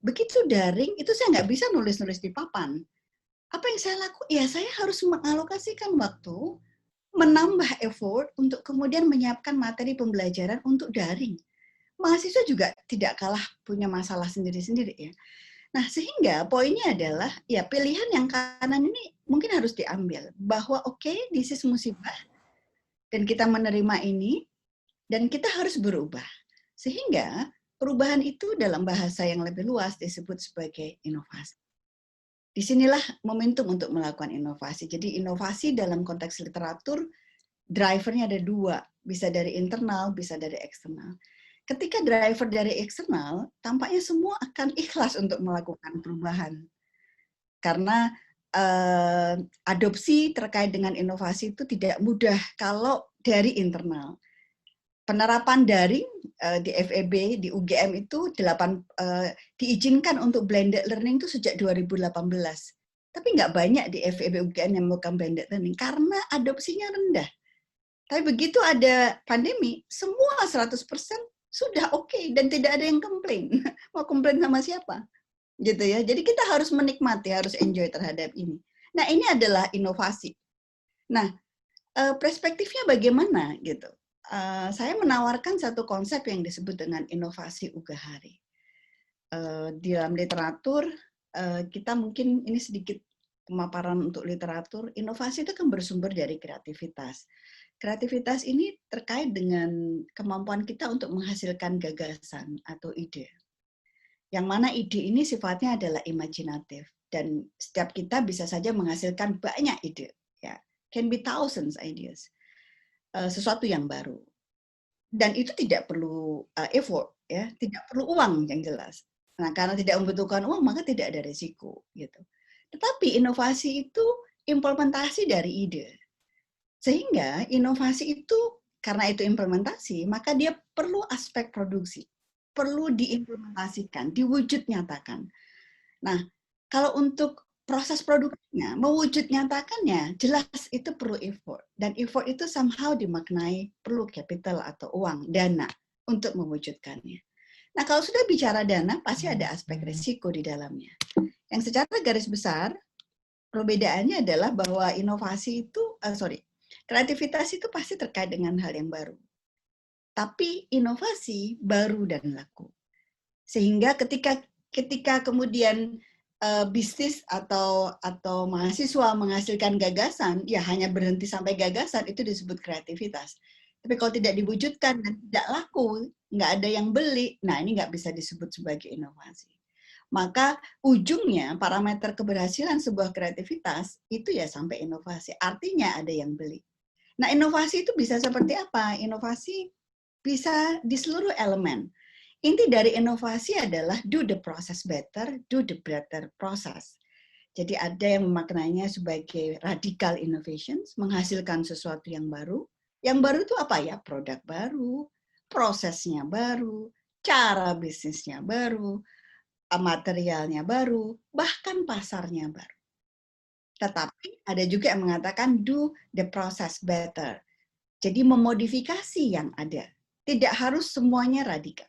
Begitu daring, itu saya nggak bisa nulis-nulis di papan. Apa yang saya lakukan? Ya, saya harus mengalokasikan waktu, menambah effort untuk kemudian menyiapkan materi pembelajaran untuk daring. Mahasiswa juga tidak kalah punya masalah sendiri-sendiri ya. Nah, sehingga poinnya adalah ya pilihan yang kanan ini mungkin harus diambil bahwa oke, this is musibah dan kita menerima ini dan kita harus berubah. Sehingga perubahan itu dalam bahasa yang lebih luas disebut sebagai inovasi. Disinilah momentum untuk melakukan inovasi. Jadi inovasi dalam konteks literatur, drivernya ada 2, bisa dari internal, bisa dari eksternal. Ketika driver dari eksternal, tampaknya semua akan ikhlas untuk melakukan perubahan. Karena adopsi terkait dengan inovasi itu tidak mudah kalau dari internal. Penerapan daring di FEB, di UGM itu diizinkan untuk blended learning itu sejak 2018. Tapi nggak banyak di FEB UGM yang melakukan blended learning karena adopsinya rendah. Tapi begitu ada pandemi, semua 100% sudah oke dan tidak ada yang komplain. Mau komplain sama siapa? Gitu ya. Jadi kita harus menikmati, harus enjoy terhadap ini. Nah, ini adalah inovasi. Nah, perspektifnya bagaimana gitu? Saya menawarkan satu konsep yang disebut dengan inovasi Ugahari. Di dalam literatur, kita mungkin ini sedikit pemaparan untuk literatur, inovasi itu kan bersumber dari kreativitas. Kreativitas ini terkait dengan kemampuan kita untuk menghasilkan gagasan atau ide. Yang mana ide ini sifatnya adalah imajinatif. Dan setiap kita bisa saja menghasilkan banyak ide. Ya, can be thousands ideas. Sesuatu yang baru. Dan itu tidak perlu effort, ya, tidak perlu uang yang jelas. Nah, karena tidak membutuhkan uang, maka tidak ada risiko. Gitu. Tetapi inovasi itu implementasi dari ide. Sehingga inovasi itu, karena itu implementasi, maka dia perlu aspek produksi. Perlu diimplementasikan, diwujud nyatakan. Nah, kalau untuk proses produksinya, mewujud nyatakannya, jelas itu perlu effort. Dan effort itu somehow dimaknai perlu capital atau uang, dana, untuk mewujudkannya. Nah, kalau sudah bicara dana, pasti ada aspek risiko di dalamnya. Yang secara garis besar, perbedaannya adalah bahwa inovasi itu, kreativitas itu pasti terkait dengan hal yang baru. Tapi inovasi baru dan laku. Sehingga ketika kemudian bisnis atau mahasiswa menghasilkan gagasan, ya hanya berhenti sampai gagasan, itu disebut kreativitas. Tapi kalau tidak diwujudkan dan tidak laku, nggak ada yang beli, nah ini nggak bisa disebut sebagai inovasi. Maka ujungnya parameter keberhasilan sebuah kreativitas itu ya sampai inovasi. Artinya ada yang beli. Nah, inovasi itu bisa seperti apa? Inovasi bisa di seluruh elemen. Inti dari inovasi adalah do the process better, do the better process. Jadi ada yang memaknainya sebagai radical innovations, menghasilkan sesuatu yang baru. Yang baru itu apa ya? Produk baru, prosesnya baru, cara bisnisnya baru, materialnya baru, bahkan pasarnya baru. Tetapi ada juga yang mengatakan do the process better. Jadi memodifikasi yang ada. Tidak harus semuanya radikal.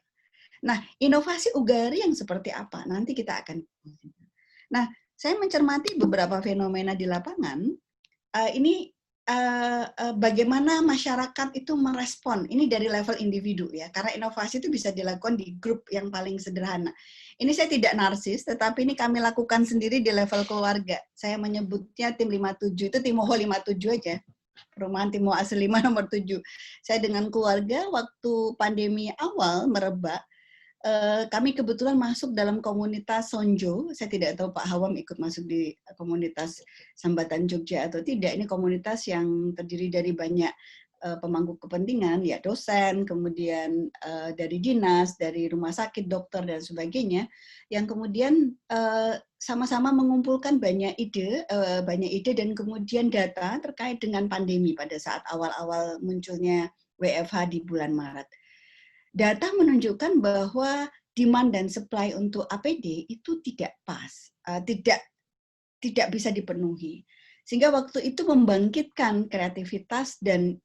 Nah, inovasi Ugari yang seperti apa? Nanti kita akan. Nah, saya mencermati beberapa fenomena di lapangan. Ini bagaimana masyarakat itu merespon. Ini dari level individu ya, karena inovasi itu bisa dilakukan di grup yang paling sederhana. Ini saya tidak narsis, tetapi ini kami lakukan sendiri di level keluarga. Saya menyebutnya tim 57, itu Timoho 57 aja. Perumahan Timoho Asli 5 nomor 7. Saya dengan keluarga waktu pandemi awal merebak, kami kebetulan masuk dalam komunitas Sonjo. Saya tidak tahu Pak Hawam ikut masuk di komunitas Sambatan Jogja atau tidak. Ini komunitas yang terdiri dari banyak pemangku kepentingan, ya dosen, kemudian dari dinas, dari rumah sakit, dokter, dan sebagainya, yang kemudian sama-sama mengumpulkan banyak ide dan kemudian data terkait dengan pandemi pada saat awal-awal munculnya WFH di bulan Maret. Data menunjukkan bahwa demand dan supply untuk APD itu tidak pas, tidak bisa dipenuhi. Sehingga waktu itu membangkitkan kreativitas dan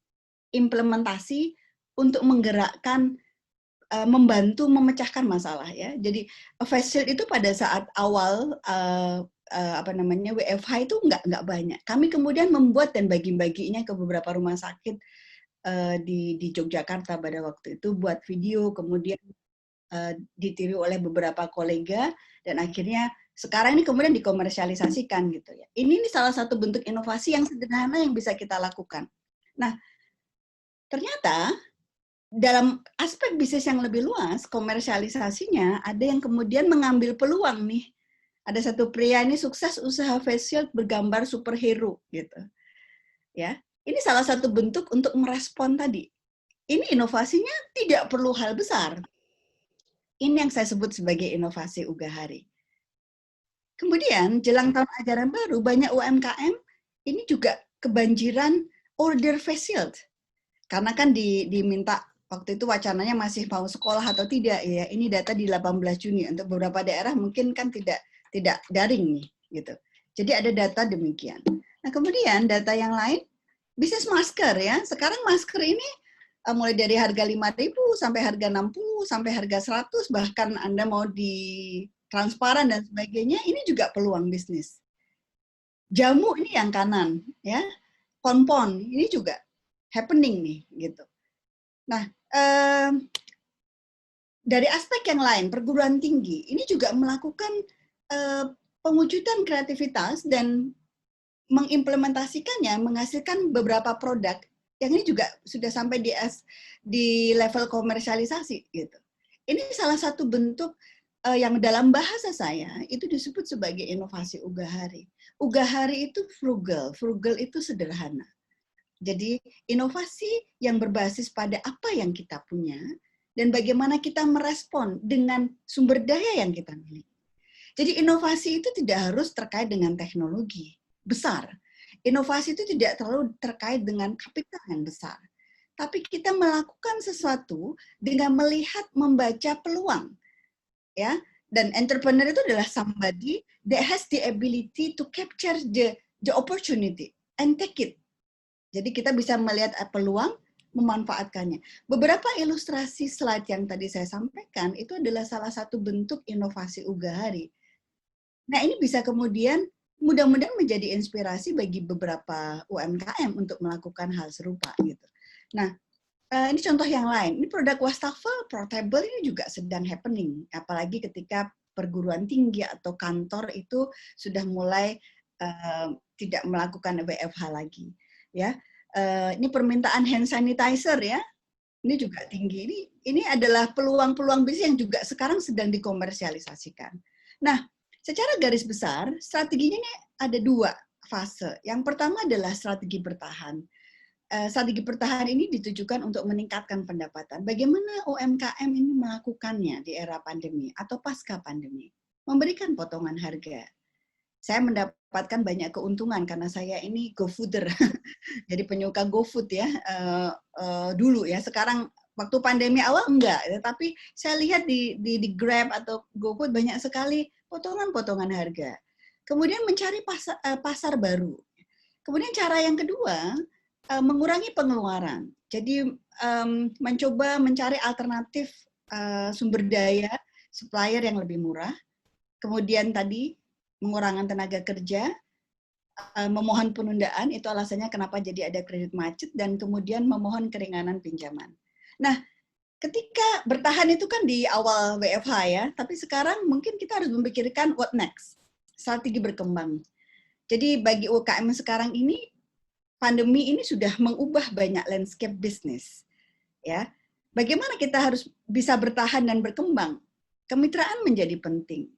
implementasi untuk menggerakkan, membantu memecahkan masalah ya. Jadi face shield itu pada saat awal WFH itu nggak banyak. Kami kemudian membuat dan bagi-baginya ke beberapa rumah sakit di Yogyakarta pada waktu itu, buat video, kemudian ditiru oleh beberapa kolega, dan akhirnya sekarang ini kemudian dikomersialisasikan gitu ya. Ini salah satu bentuk inovasi yang sederhana yang bisa kita lakukan. Nah, ternyata dalam aspek bisnis yang lebih luas, komersialisasinya ada yang kemudian mengambil peluang nih. Ada satu pria ini sukses usaha face shield bergambar superhero gitu. Ya. Ini salah satu bentuk untuk merespon tadi. Ini inovasinya tidak perlu hal besar. Ini yang saya sebut sebagai inovasi Ugahari. Kemudian, jelang tahun ajaran baru, banyak UMKM ini juga kebanjiran order face shield. Karena kan diminta, waktu itu wacananya masih mau sekolah atau tidak. Ya, ini data di 18 Juni. Untuk beberapa daerah mungkin kan tidak daring nih. Gitu. Jadi ada data demikian. Nah, kemudian data yang lain, bisnis masker ya. Sekarang masker ini mulai dari harga 5.000 sampai harga 60 sampai harga 100, bahkan Anda mau di transparan dan sebagainya, ini juga peluang bisnis. Jamu ini yang kanan ya. Ponpon ini juga happening nih gitu. Nah, dari aspek yang lain, perguruan tinggi ini juga melakukan pewujudan kreativitas dan mengimplementasikannya, menghasilkan beberapa produk yang ini juga sudah sampai di level komersialisasi gitu. Ini salah satu bentuk yang dalam bahasa saya itu disebut sebagai inovasi Ugahari. Ugahari itu frugal, frugal itu sederhana. Jadi inovasi yang berbasis pada apa yang kita punya dan bagaimana kita merespon dengan sumber daya yang kita miliki. Jadi inovasi itu tidak harus terkait dengan teknologi besar. Inovasi itu tidak terlalu terkait dengan kapital yang besar. Tapi kita melakukan sesuatu dengan melihat, membaca peluang. Ya, dan entrepreneur itu adalah somebody that has the ability to capture the opportunity and take it. Jadi kita bisa melihat peluang, memanfaatkannya. Beberapa ilustrasi slide yang tadi saya sampaikan itu adalah salah satu bentuk inovasi Ugahari. Nah, ini bisa kemudian mudah-mudahan menjadi inspirasi bagi beberapa UMKM untuk melakukan hal serupa gitu. Nah, ini contoh yang lain. Ini produk wastafel portable ini juga sedang happening, apalagi ketika perguruan tinggi atau kantor itu sudah mulai tidak melakukan WFH lagi. Ya, ini permintaan hand sanitizer ya, ini juga tinggi. Ini adalah peluang-peluang bisnis yang juga sekarang sedang dikomersialisasikan. Nah, secara garis besar strateginya ini ada 2 fase. Yang pertama adalah strategi bertahan. Strategi bertahan ini ditujukan untuk meningkatkan pendapatan. Bagaimana UMKM ini melakukannya di era pandemi atau pasca pandemi? Memberikan potongan harga. Saya mendapatkan banyak keuntungan karena saya ini GoFooder, jadi penyuka GoFood ya dulu ya. Sekarang waktu pandemi awal enggak, tapi saya lihat di Grab atau GoFood banyak sekali potongan-potongan harga. Kemudian mencari pasar baru. Kemudian cara yang kedua, mengurangi pengeluaran. Jadi mencoba mencari alternatif sumber daya supplier yang lebih murah. Kemudian tadi mengurangi tenaga kerja, memohon penundaan, itu alasannya kenapa jadi ada kredit macet, dan kemudian memohon keringanan pinjaman. Nah, ketika bertahan itu kan di awal WFH ya, tapi sekarang mungkin kita harus memikirkan what next, strategi berkembang. Jadi bagi UKM sekarang ini, pandemi ini sudah mengubah banyak landscape bisnis. Ya, bagaimana kita harus bisa bertahan dan berkembang? Kemitraan menjadi penting.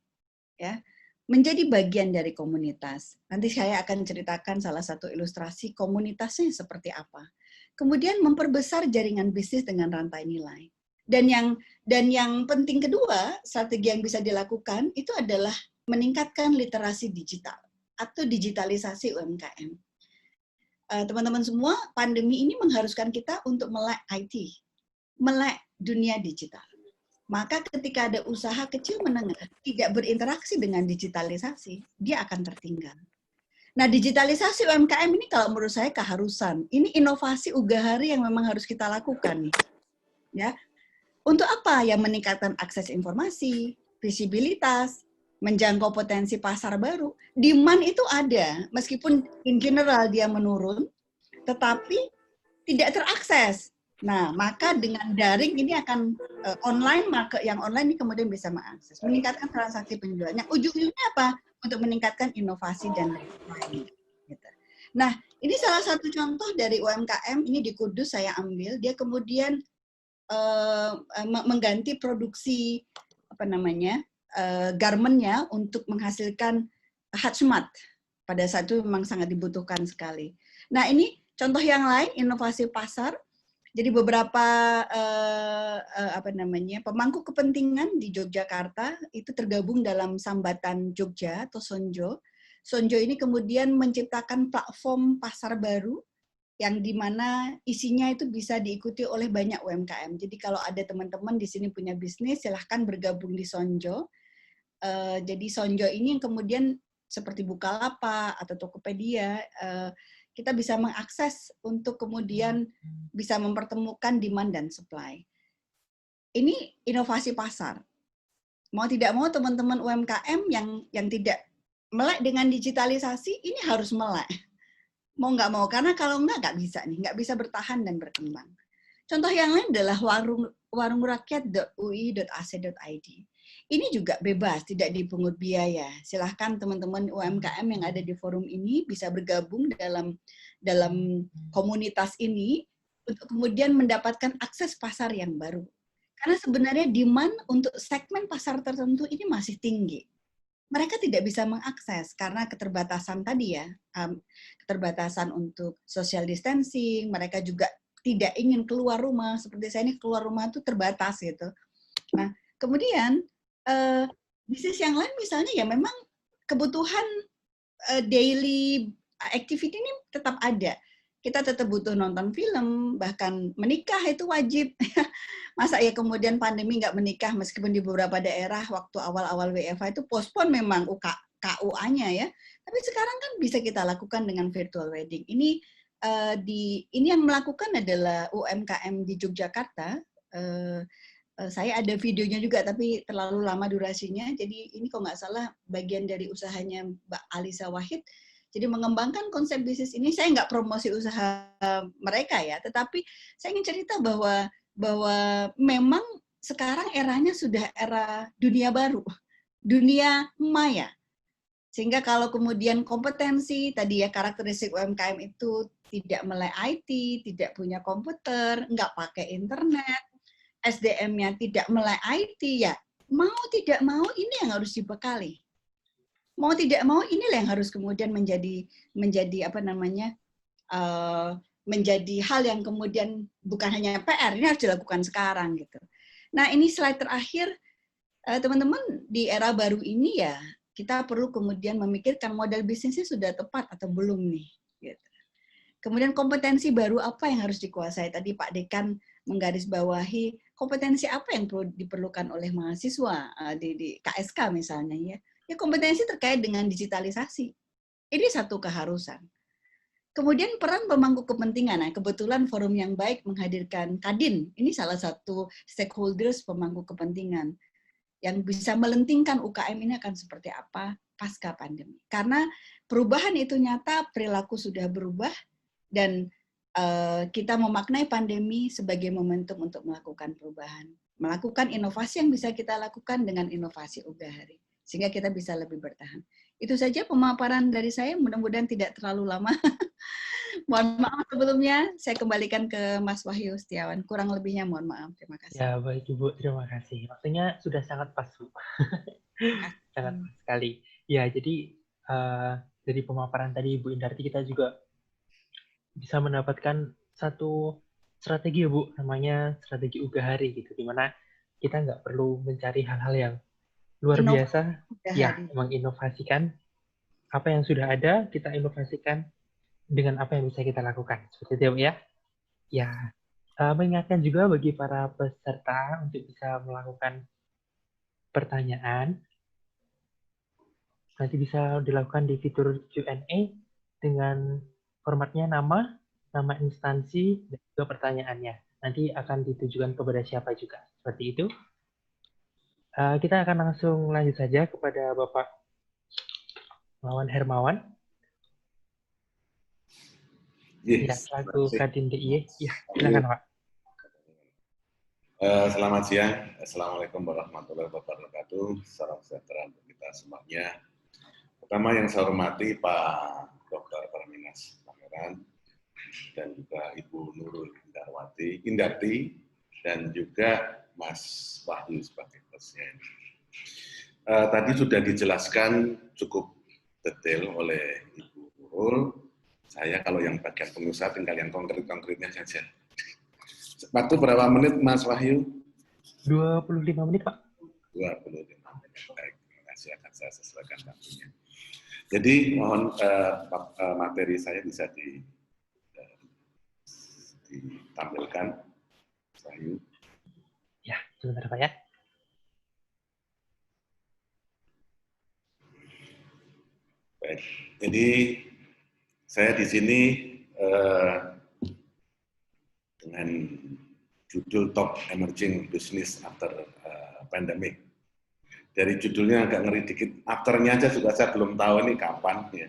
Ya, menjadi bagian dari komunitas. Nanti saya akan ceritakan salah satu ilustrasi komunitasnya seperti apa. Kemudian memperbesar jaringan bisnis dengan rantai nilai. Dan yang penting kedua, strategi yang bisa dilakukan itu adalah meningkatkan literasi digital atau digitalisasi UMKM. Teman-teman semua, pandemi ini mengharuskan kita untuk melek IT, melek dunia digital. Maka ketika ada usaha kecil menengah tidak berinteraksi dengan digitalisasi, dia akan tertinggal. Nah, digitalisasi UMKM ini kalau menurut saya keharusan. Ini inovasi Ugahari yang memang harus kita lakukan nih. Ya. Untuk apa? Yang meningkatkan akses informasi, visibilitas, menjangkau potensi pasar baru. Demand itu ada, meskipun in general dia menurun, tetapi tidak terakses. Nah, maka dengan daring ini akan online, maka yang online ini kemudian bisa mengakses, meningkatkan transaksi penjualannya. Ujung-ujungnya apa? Untuk meningkatkan inovasi dan lain-lain. Gitu. Nah, ini salah satu contoh dari UMKM, ini di Kudus saya ambil, dia kemudian mengganti produksi garmentnya untuk menghasilkan hazmat. Pada saat itu memang sangat dibutuhkan sekali. Nah, ini contoh yang lain, inovasi pasar. Jadi beberapa pemangku kepentingan di Yogyakarta itu tergabung dalam Sambatan Jogja atau Sonjo. Sonjo ini kemudian menciptakan platform pasar baru yang dimana isinya itu bisa diikuti oleh banyak UMKM. Jadi kalau ada teman-teman di sini punya bisnis, silahkan bergabung di Sonjo. Jadi Sonjo ini yang kemudian seperti Bukalapak atau Tokopedia, kita bisa mengakses untuk kemudian bisa mempertemukan demand dan supply. Ini inovasi pasar. Mau tidak mau teman-teman UMKM yang tidak melek dengan digitalisasi, ini harus melek. Mau nggak mau, karena kalau nggak bisa nih, nggak bisa bertahan dan berkembang. Contoh yang lain adalah warungrakyat.ui.ac.id. Ini juga bebas, tidak dipungut biaya. Silahkan teman-teman UMKM yang ada di forum ini bisa bergabung dalam komunitas ini untuk kemudian mendapatkan akses pasar yang baru. Karena sebenarnya demand untuk segmen pasar tertentu ini masih tinggi. Mereka tidak bisa mengakses karena keterbatasan tadi ya, keterbatasan untuk social distancing, mereka juga tidak ingin keluar rumah, seperti saya ini keluar rumah itu terbatas gitu. Nah, kemudian bisnis yang lain misalnya ya memang kebutuhan daily activity ini tetap ada. Kita tetap butuh nonton film, bahkan menikah itu wajib. Masa ya kemudian pandemi nggak menikah, meskipun di beberapa daerah waktu awal-awal WFH itu postpone memang KUA-nya ya. Tapi sekarang kan bisa kita lakukan dengan virtual wedding. Ini yang melakukan adalah UMKM di Yogyakarta. Saya ada videonya juga, tapi terlalu lama durasinya. Jadi ini kalau nggak salah bagian dari usahanya Mbak Alisa Wahid. Jadi mengembangkan konsep bisnis ini, saya nggak promosi usaha mereka ya, tetapi saya ingin cerita bahwa memang sekarang eranya sudah era dunia baru, dunia maya. Sehingga kalau kemudian kompetensi, tadi ya karakteristik UMKM itu tidak melek IT, tidak punya komputer, nggak pakai internet, SDM-nya tidak melek IT, ya mau tidak mau ini yang harus dibekali. Mau tidak mau inilah yang harus kemudian menjadi menjadi hal yang kemudian bukan hanya PR, ini harus dilakukan sekarang gitu. Nah ini slide terakhir, teman-teman, di era baru ini ya kita perlu kemudian memikirkan model bisnisnya sudah tepat atau belum nih. Gitu. Kemudian kompetensi baru apa yang harus dikuasai? Tadi Pak Dekan menggarisbawahi kompetensi apa yang perlu diperlukan oleh mahasiswa di KSK misalnya ya. Ya kompetensi terkait dengan digitalisasi. Ini satu keharusan. Kemudian peran pemangku kepentingan. Nah, kebetulan forum yang baik menghadirkan Kadin. Ini salah satu stakeholders pemangku kepentingan yang bisa melentingkan UKM ini akan seperti apa pasca pandemi. Karena perubahan itu nyata, perilaku sudah berubah, dan kita memaknai pandemi sebagai momentum untuk melakukan perubahan. Melakukan inovasi yang bisa kita lakukan dengan inovasi Ugahari. Sehingga kita bisa lebih bertahan. Itu saja pemaparan dari saya, mudah-mudahan tidak terlalu lama. Mohon maaf sebelumnya, saya kembalikan ke Mas Wahyu Setiawan. Kurang lebihnya mohon maaf, terima kasih. Ya, baik Ibu, terima kasih. Waktunya sudah sangat pas, Bu. Sangat pas sekali. Ya, jadi dari pemaparan tadi Ibu Indarti, kita juga bisa mendapatkan satu strategi ya, Bu, namanya strategi Ugahari, gitu, di mana kita nggak perlu mencari hal-hal yang luar biasa, ya, menginovasikan apa yang sudah ada, kita inovasikan dengan apa yang bisa kita lakukan. Seperti itu ya. Ya, mengingatkan juga bagi para peserta untuk bisa melakukan pertanyaan. Nanti bisa dilakukan di fitur Q&A dengan formatnya nama instansi, dan juga pertanyaannya. Nanti akan ditujukan kepada siapa juga. Seperti itu. Kita akan langsung lanjut saja kepada Bapak Wawan Hermawan. Yes, ya, selaku Kadin DIY. Ya, silakan Pak. Selamat siang. Assalamualaikum warahmatullahi wabarakatuh. Salam sejahtera untuk kita semuanya. Pertama yang saya hormati Pak Dr. Perminas Pangeran dan juga Ibu Nurul Indarti dan juga Mas Wahyu sebagai hostnya. Tadi sudah dijelaskan cukup detail oleh Ibu Nurul. Saya kalau yang bagian pengusaha tinggal yang konkret-konkretnya saja. Waktu berapa menit Mas Wahyu? 25 menit Pak. 25 menit. Baik, terima kasih, akan saya sesuaikan waktunya. Jadi mohon materi saya bisa ditampilkan, Mas Wahyu. Ya, sebentar Pak ya. Baik, jadi saya di sini dengan judul Top Emerging Business After Pandemic. Dari judulnya agak ngeri dikit, afternya aja juga saya belum tahu ini kapan ya.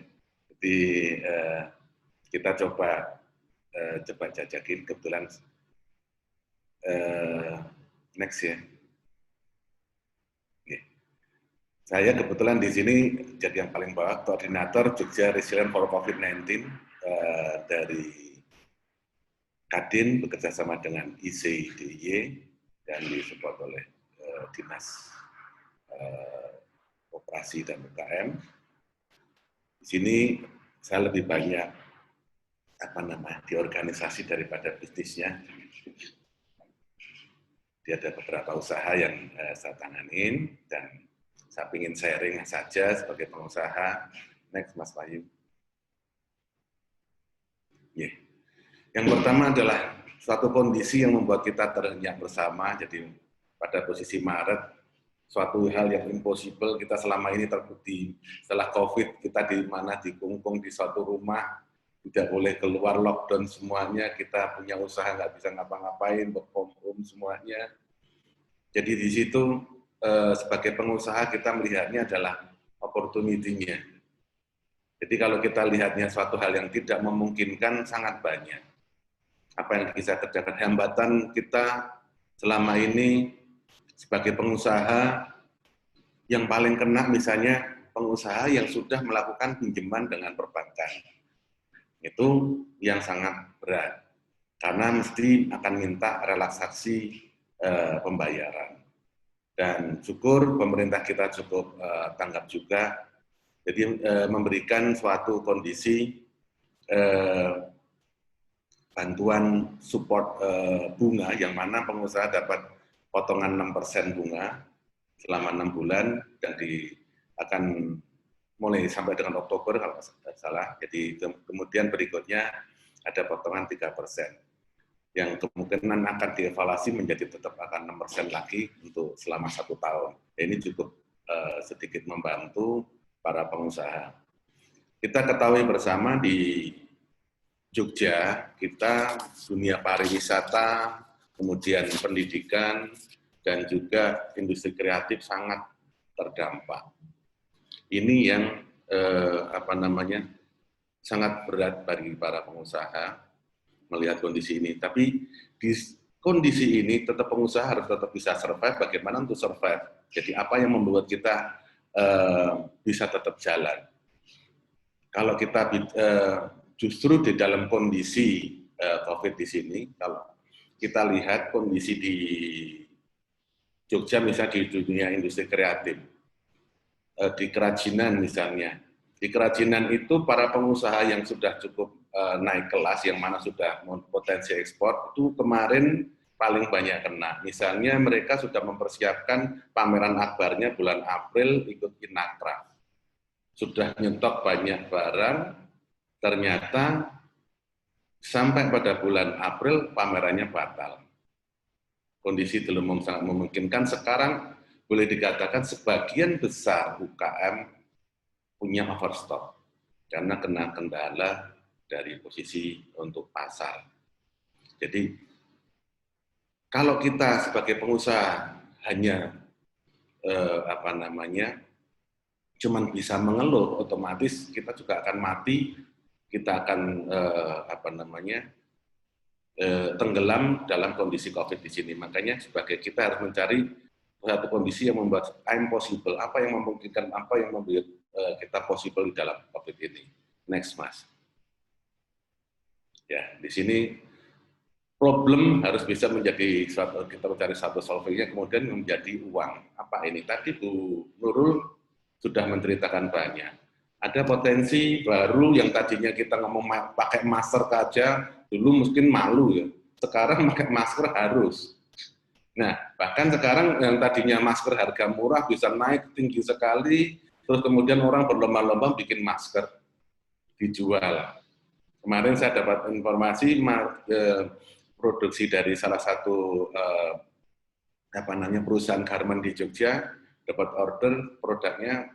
Jadi kita coba jajakin, kebetulan next ya. Saya kebetulan di sini jadi yang paling bawah, koordinator Jogja Resilient for COVID-19 dari Kadin bekerjasama dengan ICDY dan disupport oleh Dinas Koperasi dan UKM. Di sini saya lebih banyak di organisasi daripada bisnisnya. Dia ada beberapa usaha yang saya tanganin dan Saya ingin sharing saja sebagai pengusaha. Next, Mas Wahyu. Yeah. Yang pertama adalah suatu kondisi yang membuat kita terhenyak bersama. Jadi pada posisi Maret, suatu hal yang impossible kita selama ini terbukti. Setelah COVID, kita di mana dikungkung di suatu rumah, tidak boleh keluar, lockdown semuanya, kita punya usaha nggak bisa ngapa-ngapain, berkompromi semuanya. Jadi di situ sebagai pengusaha kita melihatnya adalah opportunity-nya. Jadi kalau kita lihatnya suatu hal yang tidak memungkinkan sangat banyak. Apa yang bisa kerjakan, hambatan kita selama ini sebagai pengusaha yang paling kena misalnya pengusaha yang sudah melakukan pinjaman dengan perbankan. Itu yang sangat berat. Karena mesti akan minta relaksasi pembayaran. Dan syukur pemerintah kita cukup tanggap juga, jadi memberikan suatu kondisi bantuan support bunga, yang mana pengusaha dapat potongan 6% bunga selama 6 bulan, dan akan mulai sampai dengan Oktober kalau tidak salah. Jadi kemudian berikutnya ada potongan 3%. Yang kemungkinan akan dievaluasi menjadi tetap akan 6% lagi untuk selama 1 tahun. Ini cukup sedikit membantu para pengusaha. Kita ketahui bersama di Jogja, kita dunia pariwisata, kemudian pendidikan, dan juga industri kreatif sangat terdampak. Ini yang sangat berat bagi para pengusaha melihat kondisi ini. Tapi di kondisi ini tetap pengusaha harus tetap bisa survive. Bagaimana untuk survive? Jadi apa yang membuat kita bisa tetap jalan? Kalau kita justru di dalam kondisi COVID di sini, kalau kita lihat kondisi di Jogja misalnya di dunia industri kreatif, di kerajinan misalnya. Di kerajinan itu para pengusaha yang sudah cukup naik kelas, yang mana sudah potensi ekspor, itu kemarin paling banyak kena. Misalnya mereka sudah mempersiapkan pameran akbarnya bulan April ikut Inakra. Sudah nyetok banyak barang, ternyata sampai pada bulan April pamerannya batal. Kondisi belum sangat memungkinkan. Sekarang boleh dikatakan sebagian besar UKM punya overstock karena kena kendala dari posisi untuk pasar. Jadi kalau kita sebagai pengusaha hanya cuman bisa mengeluh, otomatis kita juga akan mati, kita akan tenggelam dalam kondisi COVID di sini. Makanya sebagai kita harus mencari satu kondisi yang membuat impossible, apa yang memungkinkan, apa yang membuat kita possible di dalam COVID ini. Next, Mas. Ya, di sini problem harus bisa menjadi suatu, kita mencari satu solvingnya, kemudian menjadi uang. Apa ini? Tadi Bu Nurul sudah menceritakan banyak. Ada potensi baru yang tadinya kita ngomong pakai masker saja, dulu mungkin malu ya. Sekarang pakai masker harus. Nah, bahkan sekarang yang tadinya masker harga murah bisa naik tinggi sekali, terus kemudian orang berlomba-lomba bikin masker, dijual. Kemarin saya dapat informasi produksi dari salah satu perusahaan garment di Jogja dapat order produknya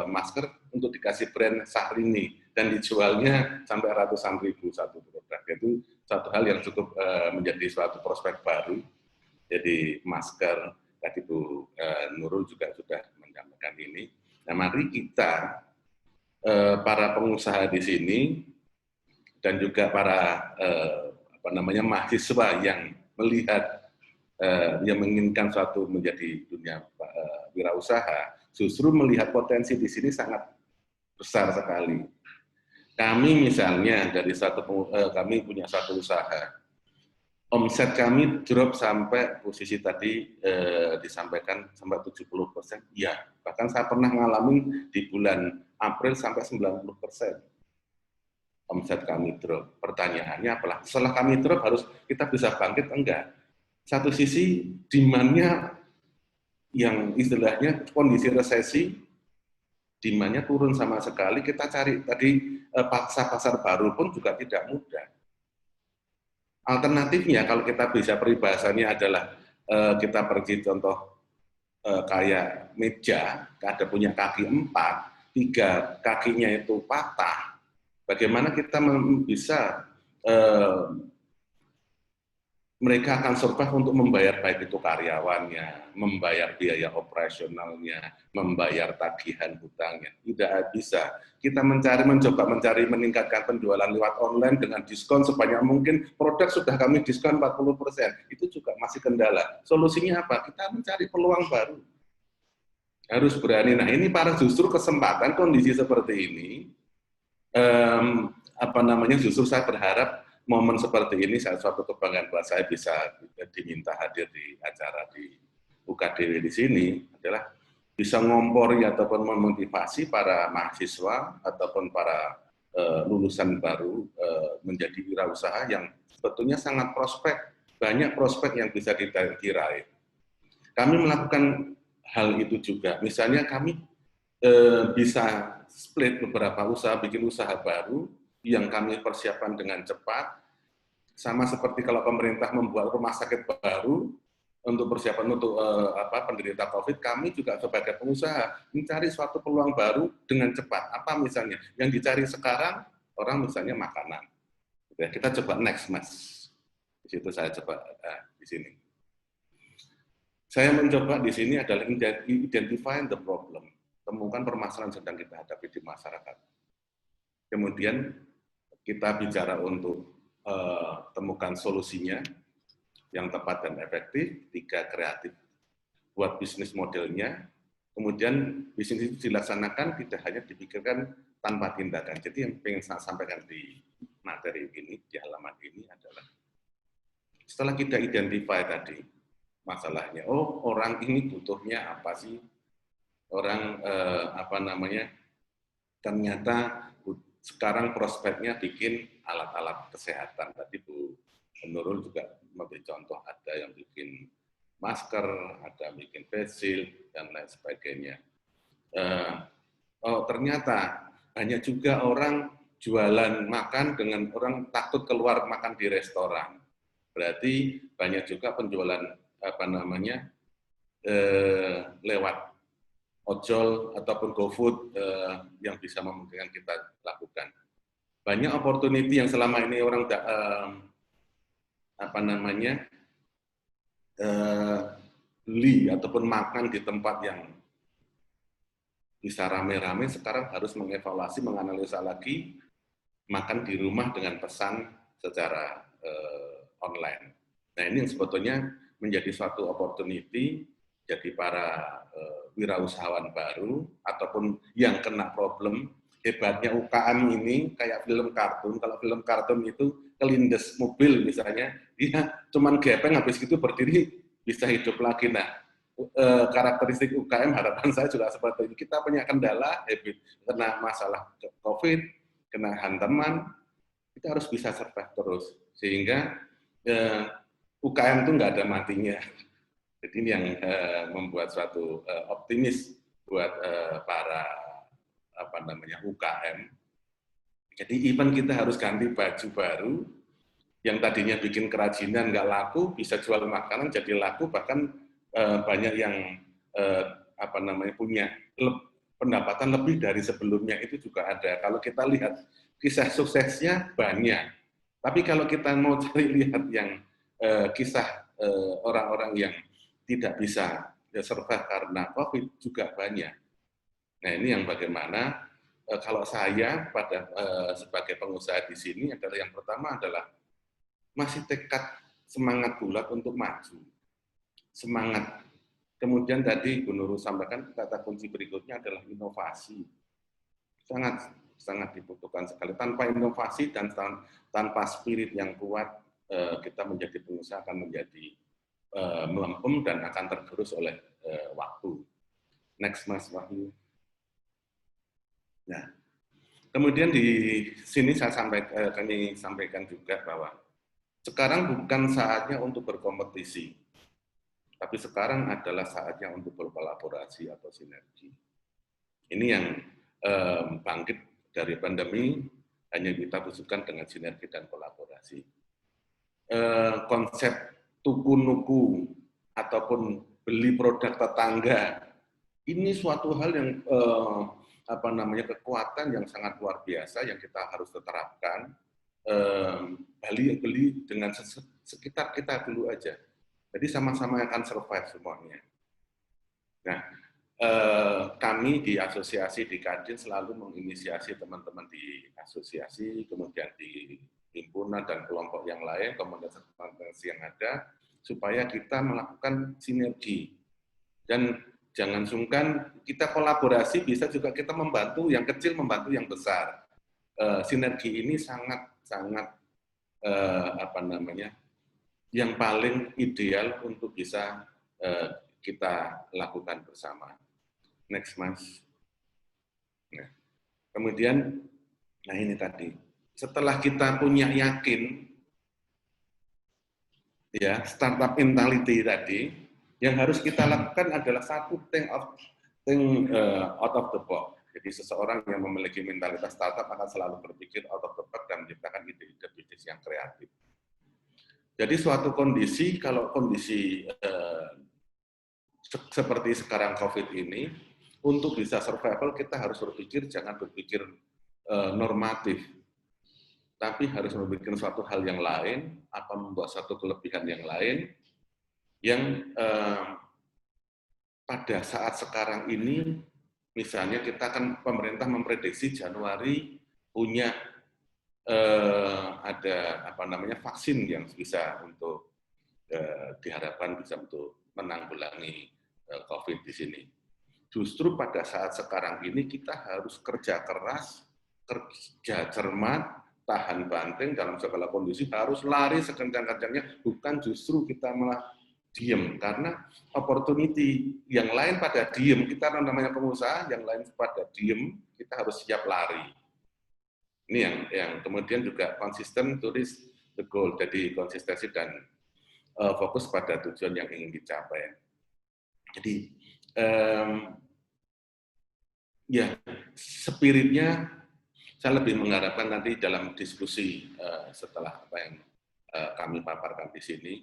masker untuk dikasih brand Syahrini dan dijualnya sampai ratusan ribu satu produk. Itu satu hal yang cukup menjadi suatu prospek baru. Jadi masker tadi Bu Nurul juga sudah menyampaikan ini. Nah, mari kita para pengusaha di sini dan juga para mahasiswa yang melihat yang menginginkan suatu menjadi dunia wirausaha, justru melihat potensi di sini sangat besar sekali. Kami misalnya dari kami punya satu usaha, omset kami drop sampai posisi tadi disampaikan sampai 70%. Ya, bahkan saya pernah mengalami di bulan April sampai 90%. Omset kami drop. Pertanyaannya apalah? Setelah kami drop harus kita bisa bangkit enggak? Satu sisi demand-nya yang istilahnya kondisi resesi, demand-nya turun sama sekali, kita cari tadi pasar baru pun juga tidak mudah. Alternatifnya kalau kita bisa peribahasanya adalah kita pergi contoh kayak meja, ada punya kaki 4, 3 kakinya itu patah, bagaimana kita bisa mereka akan survive untuk membayar baik itu karyawannya, membayar biaya operasionalnya, membayar tagihan hutangnya. Tidak bisa. Kita mencoba mencari meningkatkan penjualan lewat online dengan diskon sebanyak mungkin, produk sudah kami diskon 40%. Itu juga masih kendala. Solusinya apa? Kita mencari peluang baru. Harus berani. Nah, ini para justru kesempatan kondisi seperti ini, justru saya berharap momen seperti ini suatu kebanggaan buat saya bisa diminta hadir di acara di UKDW di sini adalah bisa ngompori ataupun memotivasi para mahasiswa ataupun para lulusan baru menjadi wirausaha yang sebetulnya sangat banyak prospek yang bisa diraih. Kami melakukan hal itu juga, misalnya kami bisa split beberapa usaha, bikin usaha baru yang kami persiapkan dengan cepat, sama seperti kalau pemerintah membuat rumah sakit baru untuk persiapan untuk penderita COVID, kami juga sebagai pengusaha mencari suatu peluang baru dengan cepat. Apa misalnya? Yang dicari sekarang orang misalnya makanan. Ya, kita coba next, Mas. Di situ saya coba di sini. Saya mencoba di sini adalah identifying the problem, temukan permasalahan yang sedang kita hadapi di masyarakat. Kemudian kita bicara untuk temukan solusinya yang tepat dan efektif, 3 kreatif buat bisnis modelnya, kemudian bisnis itu dilaksanakan tidak hanya dipikirkan tanpa tindakan. Jadi yang ingin saya sampaikan di materi ini, di halaman ini adalah setelah kita identify tadi masalahnya, oh orang ini butuhnya apa sih? Orang ternyata sekarang prospeknya bikin alat-alat kesehatan. Tadi Bu Nurul juga memberi contoh, ada yang bikin masker, ada yang bikin face shield, dan lain sebagainya. Ternyata banyak juga orang jualan makan dengan orang takut keluar makan di restoran. Berarti banyak juga penjualan lewat ojol ataupun GoFood yang bisa memungkinkan kita lakukan. Banyak opportunity yang selama ini orang beli ataupun makan di tempat yang bisa rame-rame, sekarang harus mengevaluasi, menganalisa lagi, makan di rumah dengan pesan secara online. Nah, ini yang sebetulnya menjadi suatu opportunity jadi para wirausahawan baru ataupun yang kena problem. Hebatnya UKM ini kayak film kartun. Kalau film kartun itu kelindes mobil misalnya, dia cuman gepeng habis itu berdiri bisa hidup lagi. Nah, karakteristik UKM harapan saya juga seperti ini. Kita punya kendala, kena masalah COVID, kena hantaman, kita harus bisa survive terus. Sehingga UKM itu nggak ada matinya. Jadi ini yang membuat suatu optimis buat para UKM. Jadi even kita harus ganti baju baru, yang tadinya bikin kerajinan nggak laku, bisa jual makanan jadi laku, bahkan banyak yang punya pendapatan lebih dari sebelumnya, itu juga ada. Kalau kita lihat kisah suksesnya banyak, tapi kalau kita mau cari lihat yang kisah orang-orang yang tidak bisa survive karena COVID juga banyak. Nah, ini yang bagaimana kalau saya sebagai pengusaha di sini adalah yang pertama adalah masih tekad semangat bulat untuk maju. Semangat. Kemudian tadi Bu Nurul sampaikan kata kunci berikutnya adalah inovasi. Sangat dibutuhkan sekali. Tanpa inovasi dan tanpa spirit yang kuat, kita menjadi pengusaha akan menjadi melempem dan akan tergerus oleh waktu. Next, Mas Wahyu. Nah, kemudian di sini kami sampaikan juga bahwa sekarang bukan saatnya untuk berkompetisi. Tapi sekarang adalah saatnya untuk berkolaborasi atau sinergi. Ini yang bangkit dari pandemi, hanya kita wujudkan dengan sinergi dan kolaborasi. Konsep tuku-nuku ataupun beli produk tetangga, ini suatu hal yang kekuatan yang sangat luar biasa yang kita harus terapkan. Beli dengan sekitar kita dulu aja. Jadi sama-sama akan survive semuanya. Nah, kami di asosiasi di Kadin selalu menginisiasi teman-teman di asosiasi, kemudian di himpunan dan kelompok yang lain, komunitas yang ada, supaya kita melakukan sinergi. Dan jangan sungkan, kita kolaborasi, bisa juga kita membantu yang kecil, membantu yang besar. Sinergi ini sangat yang paling ideal untuk bisa kita lakukan bersama. Next, Mas. Nah, kemudian, nah ini tadi, setelah kita punya yakin, ya startup mentality tadi, yang harus kita lakukan adalah satu think out of the box. Jadi seseorang yang memiliki mentalitas startup akan selalu berpikir out of the box dan menciptakan ide-ide bisnis yang kreatif. Jadi suatu kondisi, kalau kondisi seperti sekarang COVID ini, untuk bisa survival kita harus berpikir, jangan berpikir normatif, tapi harus berpikir suatu hal yang lain, apa membuat satu kelebihan yang lain, yang pada saat sekarang ini, misalnya kita kan pemerintah memprediksi Januari punya ada vaksin yang bisa untuk diharapkan bisa untuk menanggulangi COVID di sini. Justru pada saat sekarang ini kita harus kerja keras, kerja cermat, tahan banting dalam segala kondisi, harus lari sekencang-kencangnya, bukan justru kita malah diem, karena opportunity yang lain pada diem, kita namanya pengusaha, yang lain pada diem, kita harus siap lari. Ini yang kemudian juga konsisten tulis the goal, jadi konsistensi dan fokus pada tujuan yang ingin dicapai. Jadi ya spiritnya saya lebih mengharapkan nanti dalam diskusi setelah apa yang kami paparkan di sini,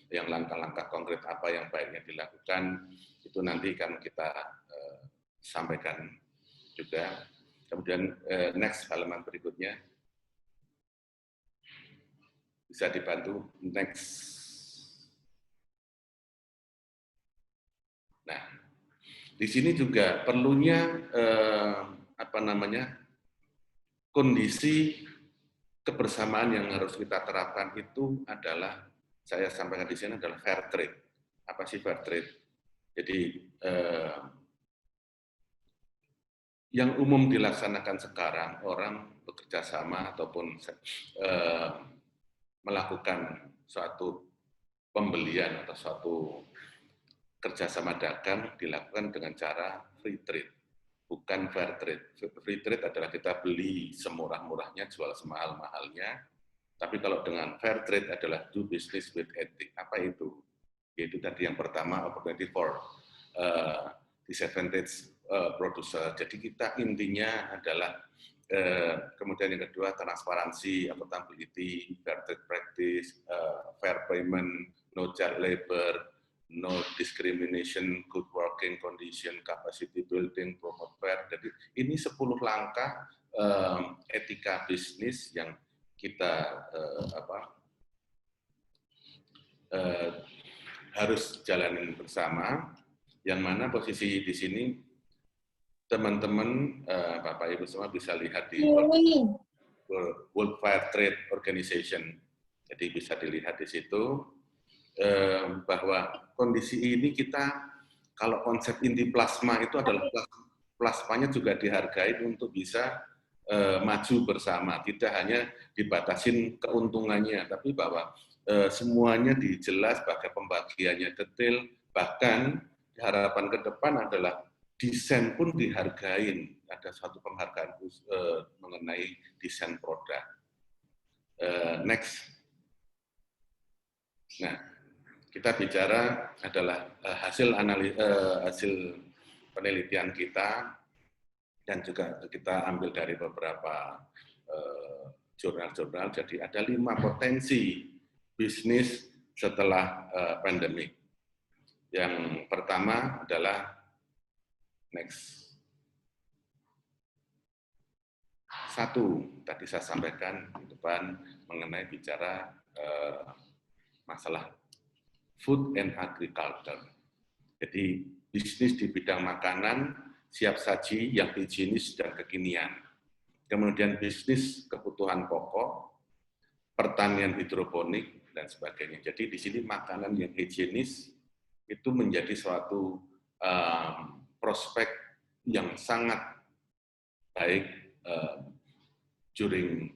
yang langkah-langkah konkret apa yang baiknya dilakukan, itu nanti kan kita sampaikan juga. Kemudian next halaman berikutnya, bisa dibantu next. Nah, di sini juga perlunya kondisi kebersamaan yang harus kita terapkan itu adalah, saya sampaikan di sini adalah fair trade. Apa sih fair trade? Jadi yang umum dilaksanakan sekarang, orang bekerja sama ataupun melakukan suatu pembelian atau suatu kerjasama dagang dilakukan dengan cara free trade, bukan fair trade. Free trade adalah kita beli semurah-murahnya, jual semahal-mahalnya. Tapi kalau dengan fair trade adalah do business with ethics. Apa itu? Yaitu tadi yang pertama, opportunity for disadvantage producer. Jadi kita intinya adalah kemudian yang kedua transparansi, accountability, fair trade practice, fair payment, no child labor, no discrimination, good working condition, capacity building, promote fair. Jadi ini 10 langkah etika bisnis yang kita harus jalanin bersama. Yang mana posisi di sini teman-teman Bapak Ibu semua bisa lihat di World Fair Trade Organization. Jadi bisa dilihat di situ bahwa kondisi ini kita, kalau konsep inti plasma itu adalah plasmanya juga dihargai untuk bisa maju bersama, tidak hanya dibatasin keuntungannya, tapi bahwa semuanya dijelas, bahkan pembagiannya detail, bahkan harapan ke depan adalah desain pun dihargain, ada suatu penghargaan mengenai desain produk. Next. Nah, kita bicara adalah hasil penelitian kita, dan juga kita ambil dari beberapa jurnal-jurnal. Jadi ada 5 potensi bisnis setelah pandemi. Yang pertama adalah next. 1, tadi saya sampaikan di depan mengenai bicara masalah food and agriculture. Jadi bisnis di bidang makanan, siap saji yang higienis dan kekinian. Kemudian bisnis kebutuhan pokok, pertanian hidroponik, dan sebagainya. Jadi di sini makanan yang higienis itu menjadi suatu prospek yang sangat baik during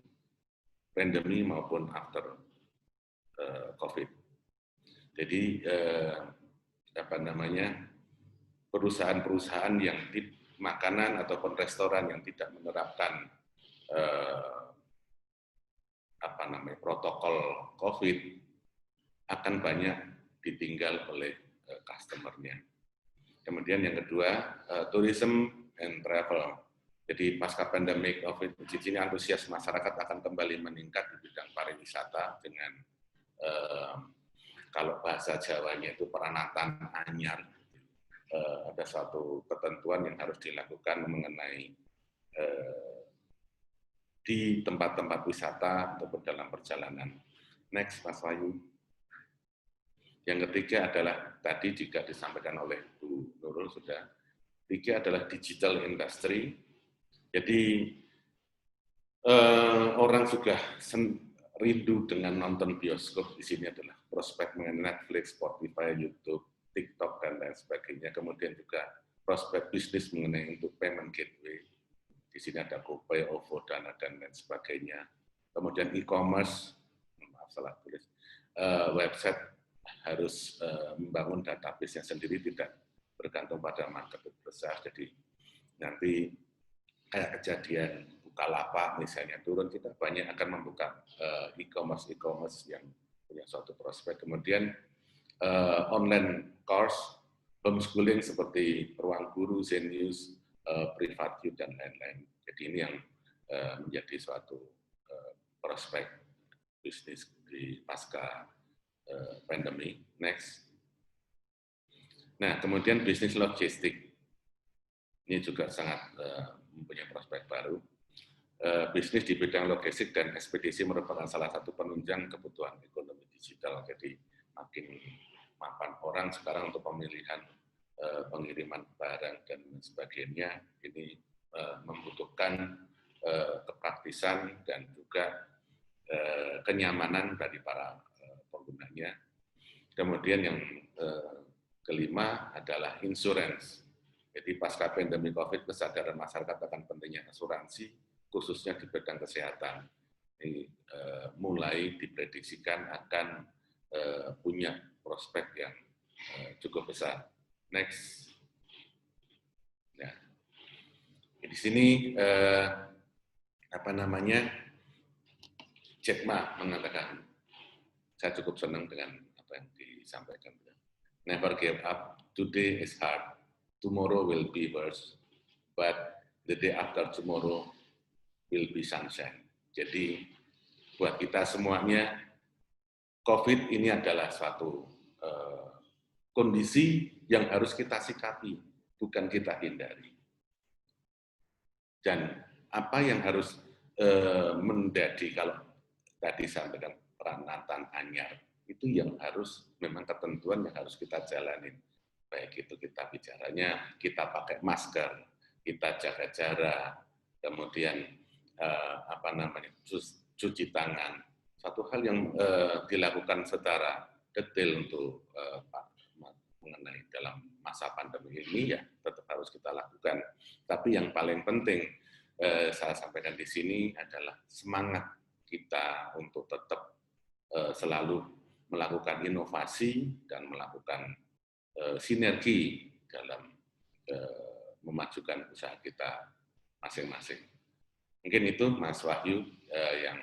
pandemi maupun after COVID. Jadi perusahaan-perusahaan yang di makanan ataupun restoran yang tidak menerapkan protokol COVID akan banyak ditinggal oleh customer-nya. Kemudian yang kedua, tourism and travel. Jadi pasca pandemic COVID di sini antusias masyarakat akan kembali meningkat di bidang pariwisata dengan kalau bahasa Jawanya itu peranatan anyar. Ada suatu ketentuan yang harus dilakukan mengenai di tempat-tempat wisata ataupun dalam perjalanan. Next, Mas Wahyu. Yang ketiga adalah, tadi juga disampaikan oleh Bu Nurul sudah, 3 adalah digital industry. Jadi orang sudah rindu dengan nonton bioskop. Di sini adalah prospek mengenai Netflix, Spotify, YouTube, TikTok, dan lain sebagainya. Kemudian juga prospek bisnis mengenai untuk payment gateway. Di sini ada GoPay, OVO, Dana, dan lain sebagainya. Kemudian e-commerce, maaf salah tulis, website harus membangun database-nya sendiri, tidak bergantung pada market besar. Jadi nanti kayak kejadian Bukalapak misalnya turun, kita banyak akan membuka e-commerce yang punya suatu prospek. Kemudian online course, homeschooling seperti Ruang Guru, Zenius, PrivatU, dan lain-lain. Jadi ini yang menjadi suatu prospek bisnis di pasca pandemi. Next. Nah, kemudian bisnis logistik. Ini juga sangat mempunyai prospek baru. Bisnis di bidang logistik dan ekspedisi merupakan salah satu penunjang kebutuhan ekonomi digital. Jadi makin mapan orang sekarang untuk pemilihan pengiriman barang dan sebagainya, ini membutuhkan kepraktisan dan juga kenyamanan dari para penggunanya. Kemudian yang kelima adalah insurance. Jadi pasca pandemi COVID, kesadaran masyarakat akan pentingnya asuransi, khususnya di bidang kesehatan. Ini mulai diprediksikan akan punya prospek yang cukup besar. Next. Nah, di sini Jack Ma mengatakan, saya cukup senang dengan apa yang disampaikan. Never give up. Today is hard. Tomorrow will be worse. But the day after tomorrow will be sunshine. Jadi buat kita semuanya, COVID ini adalah suatu kondisi yang harus kita sikapi, bukan kita hindari. Dan apa yang harus menjadi, kalau tadi sampaikan peranatan anyar, itu yang harus memang ketentuan yang harus kita jalanin. Baik itu kita bicaranya, kita pakai masker, kita jaga jarak, kemudian cuci tangan. Satu hal yang dilakukan secara detail untuk mengenai dalam masa pandemi ini ya tetap harus kita lakukan. Tapi yang paling penting saya sampaikan di sini adalah semangat kita untuk tetap selalu melakukan inovasi dan melakukan sinergi dalam memajukan usaha kita masing-masing. Mungkin itu Mas Wahyu yang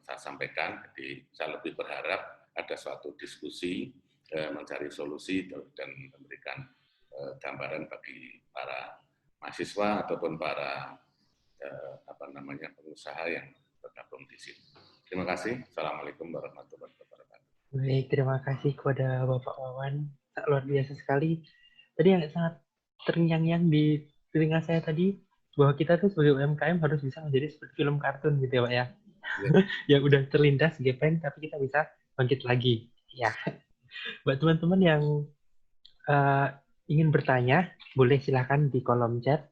saya sampaikan. Jadi saya lebih berharap ada suatu diskusi, mencari solusi dan memberikan gambaran bagi para mahasiswa ataupun para pengusaha yang tergabung di sini. Terima kasih. Assalamualaikum warahmatullahi wabarakatuh. Baik, terima kasih kepada Bapak Wawan. Luar biasa sekali. Tadi yang sangat terngiang-ngiang di telinga saya tadi, bahwa kita tuh sebagai UMKM harus bisa menjadi seperti film kartun gitu ya Pak ya. Yang udah terlindas, gepeng, tapi kita bisa bangkit lagi. Ya. Buat teman-teman yang ingin bertanya, boleh silakan di kolom chat.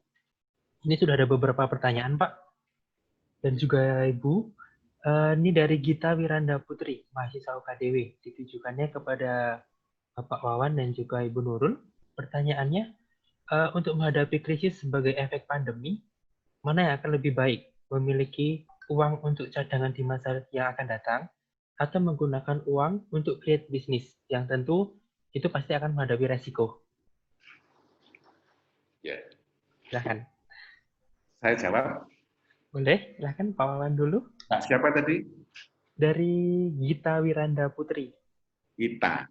Ini sudah ada beberapa pertanyaan Pak. Dan juga Ibu. Ini dari Gita Wiranda Putri, mahasiswa UKDW. Ditujukannya kepada Bapak Wawan dan juga Ibu Nurul. Pertanyaannya, untuk menghadapi krisis sebagai efek pandemi, mana yang akan lebih baik? Memiliki uang untuk cadangan di masa yang akan datang, atau menggunakan uang untuk create bisnis, yang tentu itu pasti akan menghadapi resiko. Ya. Silahkan. Saya jawab. Boleh, silahkan Pak Wawan dulu. Nah, siapa tadi? Dari Gita Wiranda Putri. Gita.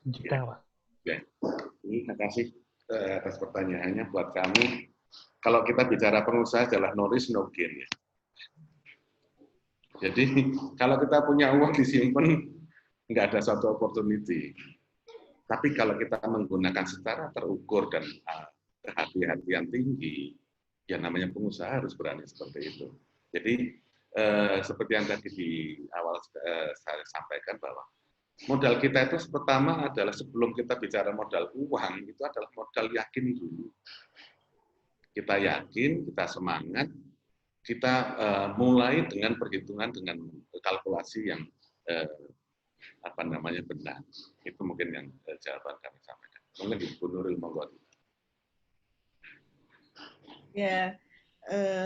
Gita, Pak. Ya. Terima kasih atas pertanyaannya buat kami. Kalau kita bicara pengusaha adalah no risk, no gain. Ya. Jadi kalau kita punya uang disimpan, nggak ada suatu opportunity. Tapi kalau kita menggunakan secara terukur dan kehati-hatian tinggi, ya namanya pengusaha harus berani seperti itu. Jadi seperti yang tadi di awal saya sampaikan bahwa modal kita itu pertama adalah sebelum kita bicara modal uang, itu adalah modal yakin dulu. Kita yakin, kita semangat, kita mulai dengan perhitungan, dengan kalkulasi yang benar. Itu mungkin yang jawaban kami sampaikan. Mungkin Ibu Nurul monggo. Ya,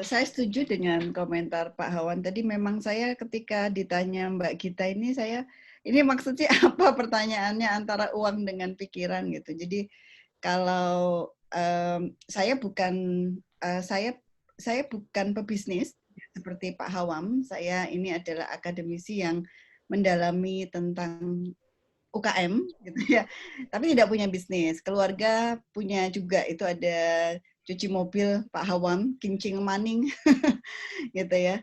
saya setuju dengan komentar Pak Hawan tadi. Memang saya ketika ditanya Mbak Gita ini maksudnya apa pertanyaannya antara uang dengan pikiran gitu. Jadi kalau saya bukan pebisnis seperti Pak Hawam. Saya ini adalah akademisi yang mendalami tentang UKM gitu ya. Tapi tidak punya bisnis. Keluarga punya juga, itu ada cuci mobil Pak Hawam, kincing maning gitu ya.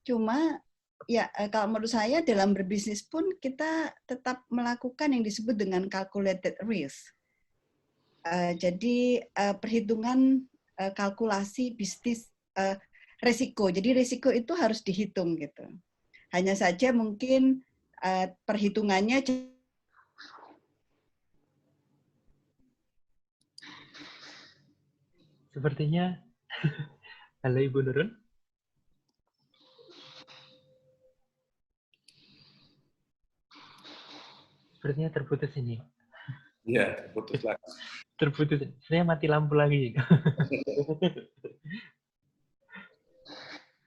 Cuma ya kalau menurut saya dalam berbisnis pun kita tetap melakukan yang disebut dengan calculated risk. Jadi perhitungan kalkulasi bisnis resiko. Jadi resiko itu harus dihitung gitu. Hanya saja mungkin perhitungannya sepertinya halo Ibu Nurul. Sepertinya terputus ini. Iya, terputus lagi. Terputus. Saya mati lampu lagi.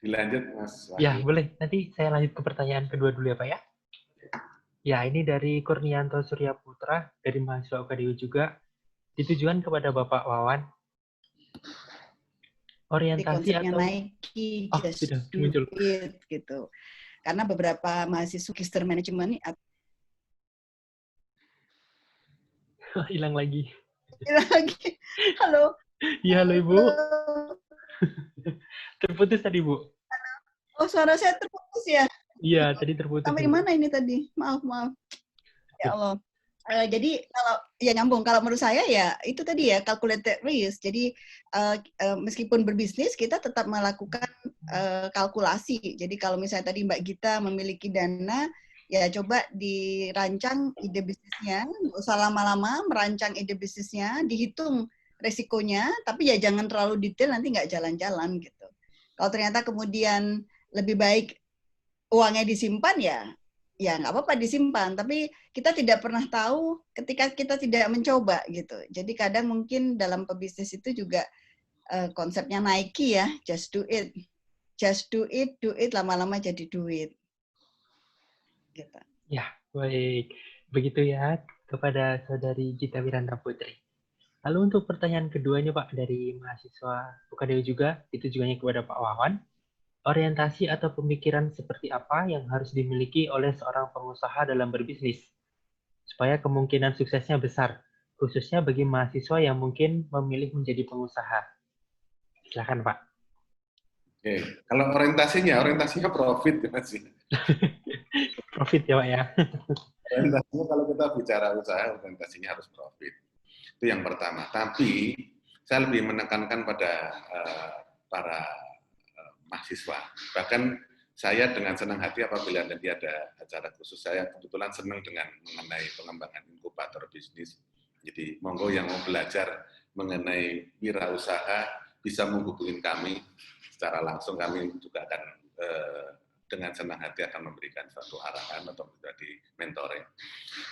Dilanjut, Mas. Ya, boleh. Nanti saya lanjut ke pertanyaan kedua dulu ya, Pak ya. Ya, ini dari Kurnianto Surya Putra, dari mahasiswa UKDW juga. Ditujukan kepada Bapak Wawan. Orientasi atau Nike, just sudah do muncul it gitu. Karena beberapa mahasiswa Magister Manajemen hilang lagi. Halo. Iya, halo Ibu. Terputus tadi, Bu. Oh, suara saya terputus ya? Iya, tadi terputus. Sampai di mana ini tadi? Maaf. Ya Allah. Jadi kalau ya nyambung, kalau menurut saya ya itu tadi ya calculated risk. Jadi meskipun berbisnis kita tetap melakukan kalkulasi. Jadi kalau misalnya tadi Mbak Gita memiliki dana, ya coba dirancang ide bisnisnya, nggak usah lama-lama merancang ide bisnisnya, dihitung resikonya, tapi ya jangan terlalu detail nanti nggak jalan-jalan gitu. Kalau ternyata kemudian lebih baik uangnya disimpan ya nggak apa-apa disimpan, tapi kita tidak pernah tahu ketika kita tidak mencoba gitu. Jadi kadang mungkin dalam pebisnis itu juga konsepnya Nike ya, just do it, do it, lama-lama jadi duit. Gitu. Ya, baik. Begitu ya kepada Saudari Gita Wiranda Putri. Lalu untuk pertanyaan keduanya Pak dari mahasiswa UKDW juga, itu juga kepada Pak Wawan. orientasi atau pemikiran seperti apa yang harus dimiliki oleh seorang pengusaha dalam berbisnis, supaya kemungkinan suksesnya besar, khususnya bagi mahasiswa yang mungkin memilih menjadi pengusaha. Silakan, Pak. Oke, kalau orientasinya profit ya Mas. Profit ya, Pak ya. Orientasinya kalau kita bicara usaha, orientasinya harus profit. Itu yang pertama. Tapi saya lebih menekankan pada para mahasiswa. Bahkan saya dengan senang hati apabila nanti ada acara khusus, saya kebetulan senang dengan mengenai pengembangan inkubator bisnis. Jadi monggo yang mau belajar mengenai wirausaha bisa menghubungi kami secara langsung. Kami juga akan dengan senang hati akan memberikan suatu arahan atau menjadi mentoring.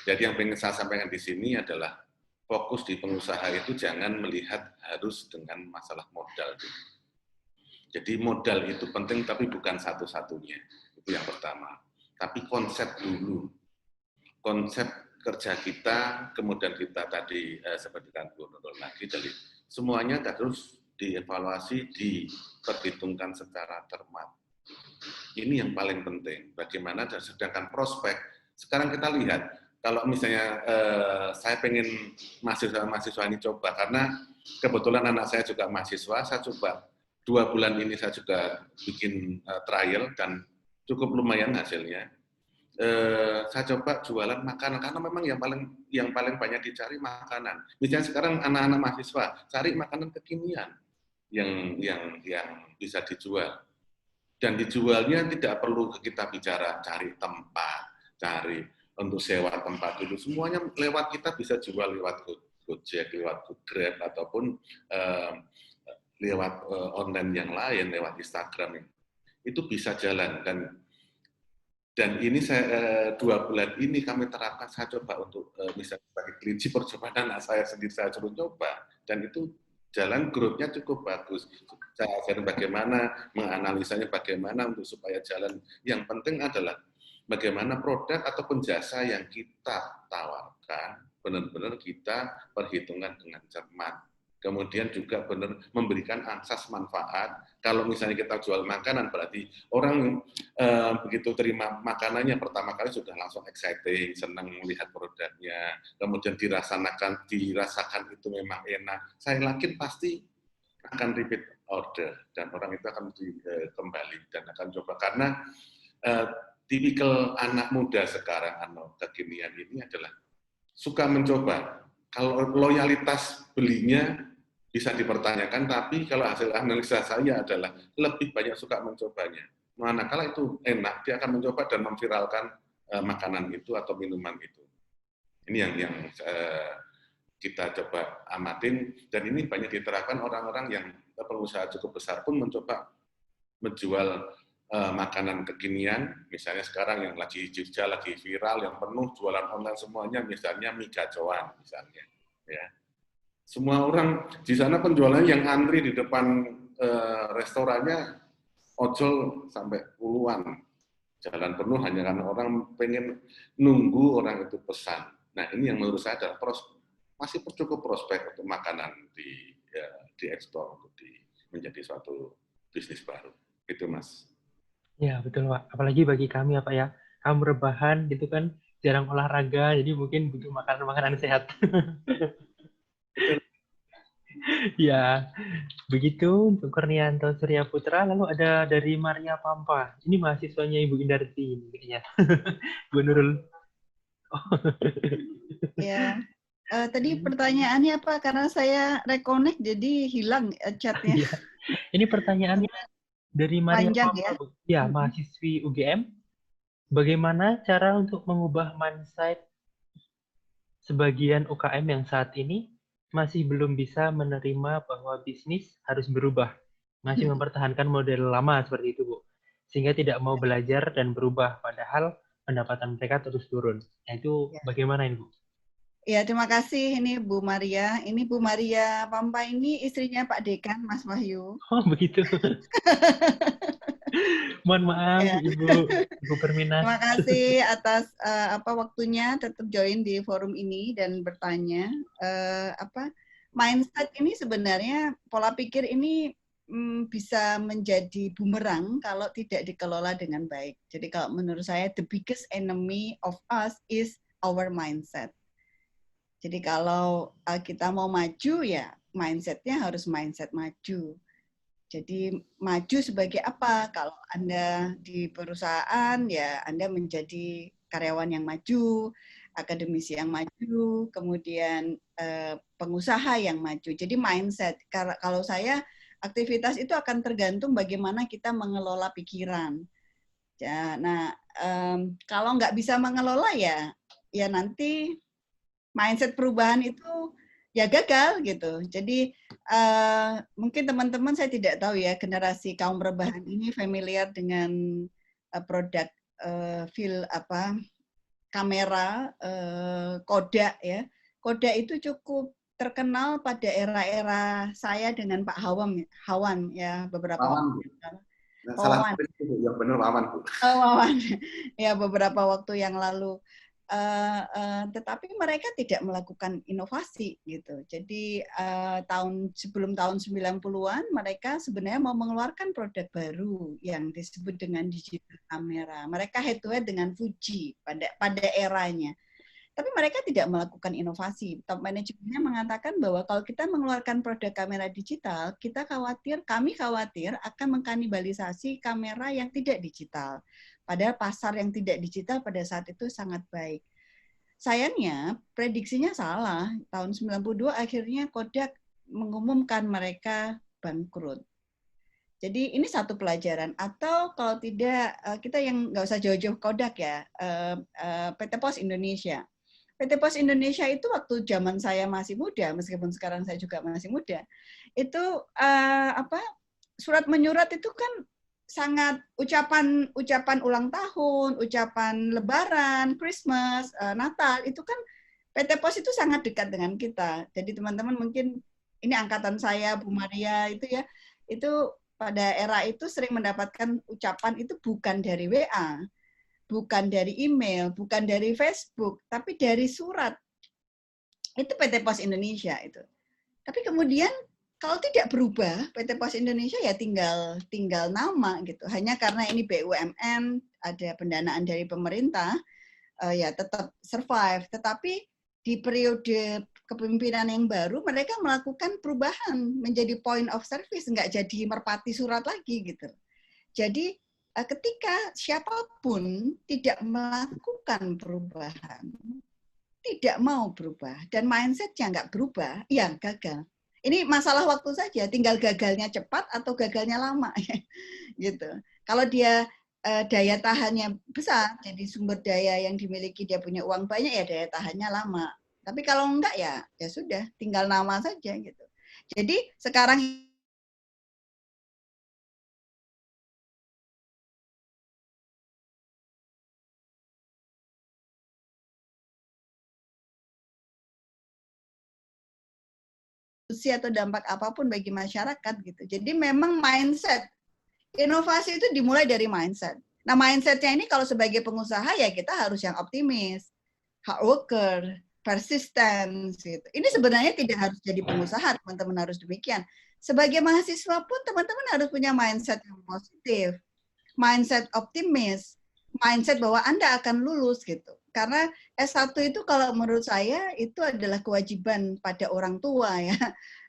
Jadi yang ingin saya sampaikan di sini adalah fokus di pengusaha itu jangan melihat harus dengan masalah modal. Jadi modal itu penting tapi bukan satu-satunya. Itu yang pertama. Tapi konsep dulu. Konsep kerja kita, kemudian kita tadi seperti kan Bu Nurul lagi, jadi semuanya harus dievaluasi, diperhitungkan secara cermat. Ini yang paling penting. Bagaimana, sedangkan prospek, sekarang kita lihat, kalau misalnya saya pengen mahasiswa ini coba, karena kebetulan anak saya juga mahasiswa, saya coba 2 bulan ini saya juga bikin trial dan cukup lumayan hasilnya. Saya coba jualan makanan karena memang yang paling banyak dicari makanan. Misalnya sekarang anak-anak mahasiswa cari makanan kekinian yang bisa dijual. Dan dijualnya tidak perlu kita bicara cari tempat, cari untuk sewa tempat dulu. Semuanya lewat kita bisa jual lewat Gojek, lewat Grab, ataupun lewat online yang lain, lewat Instagram. Itu bisa jalan. Dan ini saya 2 bulan ini kami terapkan, saya coba untuk misalnya bagi kelinci percobaan anak saya sendiri, saya suruh coba. Dan itu jalan, growth-nya cukup bagus. Saya ajarin bagaimana menganalisanya, bagaimana untuk supaya jalan. Yang penting adalah bagaimana produk ataupun jasa yang kita tawarkan, benar-benar kita perhitungkan dengan cermat. Kemudian juga benar memberikan asas manfaat. Kalau misalnya kita jual makanan, berarti orang begitu terima makanannya pertama kali sudah langsung exciting, senang melihat produknya. Kemudian dirasakan itu memang enak. Saya yakin pasti akan repeat order dan orang itu akan kembali dan akan coba, karena tipikal anak muda sekarang kekinian ini adalah suka mencoba. Kalau loyalitas belinya bisa dipertanyakan, tapi kalau hasil analisa saya adalah lebih banyak suka mencobanya. Manakala itu enak, dia akan mencoba dan memviralkan makanan itu atau minuman itu. Ini yang kita coba amatin, dan ini banyak diterapkan orang-orang yang pengusaha cukup besar pun mencoba menjual makanan kekinian. Misalnya sekarang yang lagi hijau, lagi viral, yang penuh jualan online semuanya, misalnya mie gacoan misalnya, ya. Semua orang di sana penjualannya yang antri di depan restorannya ojol sampai puluhan, jalan penuh hanya karena orang pengen nunggu orang itu pesan. Nah ini yang menurut saya adalah masih cukup prospek untuk makanan diekspor untuk menjadi suatu bisnis baru. Itu Mas. Ya betul Pak. Apalagi bagi kami Pak ya, kamu rebahan gitu kan, jarang olahraga, jadi mungkin butuh makanan sehat. Ya, begitu untuk Kurnianto Surya Putra. Lalu ada dari Maria Pampa. Ini mahasiswanya Ibu Indarti, kayaknya. Bu Nurul. Oh. Ya, tadi pertanyaannya apa? Karena saya reconnect jadi hilang chatnya. Ya. Ini pertanyaannya dari Maria Panjang, Pampa, ya, mahasiswi UGM. Bagaimana cara untuk mengubah mindset sebagian UKM yang saat ini masih belum bisa menerima bahwa bisnis harus berubah, masih mempertahankan model lama seperti itu, Bu, sehingga tidak mau belajar dan berubah, padahal pendapatan mereka terus turun. Nah, itu bagaimana ini, Bu? Ya, terima kasih. Ini Bu Maria. Ini Bu Maria Pampa ini istrinya Pak Dekan, Mas Wahyu. Oh, begitu. Mohon maaf, ya. Ibu Perminas. Terima kasih atas waktunya tetap join di forum ini dan bertanya. Mindset ini sebenarnya, pola pikir ini bisa menjadi bumerang kalau tidak dikelola dengan baik. Jadi kalau menurut saya the biggest enemy of us is our mindset. Jadi kalau kita mau maju ya mindsetnya harus mindset maju. Jadi maju sebagai apa? Kalau Anda di perusahaan ya Anda menjadi karyawan yang maju, akademisi yang maju, kemudian pengusaha yang maju. Jadi mindset. Kalau saya aktivitas itu akan tergantung bagaimana kita mengelola pikiran. Ya, nah, kalau nggak bisa mengelola ya nanti mindset perubahan itu ya gagal gitu. Jadi mungkin teman-teman saya tidak tahu ya generasi kaum rebahan ini familiar dengan produk kamera Kodak ya. Kodak itu cukup terkenal pada era-era saya dengan Pak Hawan ya beberapa waktu yang Salah yang benar Wawan, Bu. Wawan ya beberapa waktu yang lalu. Tetapi mereka tidak melakukan inovasi gitu. Jadi sebelum tahun 90-an mereka sebenarnya mau mengeluarkan produk baru yang disebut dengan digital kamera. Mereka head to head dengan Fuji pada eranya. Tapi mereka tidak melakukan inovasi. Top manajemennya mengatakan bahwa kalau kita mengeluarkan produk kamera digital, kami khawatir akan mengkanibalisasi kamera yang tidak digital. Padahal pasar yang tidak digital pada saat itu sangat baik. Sayangnya, prediksinya salah. Tahun 92 akhirnya Kodak mengumumkan mereka bangkrut. Jadi ini satu pelajaran. Atau kalau tidak, kita yang nggak usah jauh-jauh Kodak ya, PT Pos Indonesia. PT Pos Indonesia itu waktu zaman saya masih muda, meskipun sekarang saya juga masih muda, itu surat menyurat itu kan sangat ucapan ulang tahun, ucapan Lebaran, Christmas, Natal itu kan PT Pos itu sangat dekat dengan kita. Jadi teman-teman mungkin ini angkatan saya, Bu Maria itu ya, itu pada era itu sering mendapatkan ucapan itu bukan dari WA. Bukan dari email, bukan dari Facebook, tapi dari surat. Itu PT Pos Indonesia itu. Tapi kemudian kalau tidak berubah, PT Pos Indonesia ya tinggal nama gitu. Hanya karena ini BUMN, ada pendanaan dari pemerintah, ya tetap survive. Tetapi di periode kepemimpinan yang baru, mereka melakukan perubahan menjadi point of service, nggak jadi merpati surat lagi gitu. Jadi ketika siapapun tidak melakukan perubahan, tidak mau berubah, dan mindset-nya nggak berubah, ya gagal. Ini masalah waktu saja, tinggal gagalnya cepat atau gagalnya lama. Gitu. Kalau dia daya tahannya besar, jadi sumber daya yang dimiliki dia punya uang banyak, ya daya tahannya lama. Tapi kalau enggak ya sudah, tinggal nama saja gitu. Jadi sekarang atau dampak apapun bagi masyarakat gitu. Jadi memang mindset, inovasi itu dimulai dari mindset. Nah mindsetnya ini kalau sebagai pengusaha ya kita harus yang optimis, hard worker, persisten gitu. Ini sebenarnya tidak harus jadi pengusaha, teman-teman harus demikian. Sebagai mahasiswa pun teman-teman harus punya mindset yang positif, mindset optimis, mindset bahwa Anda akan lulus gitu. Karena S1 itu kalau menurut saya itu adalah kewajiban pada orang tua ya.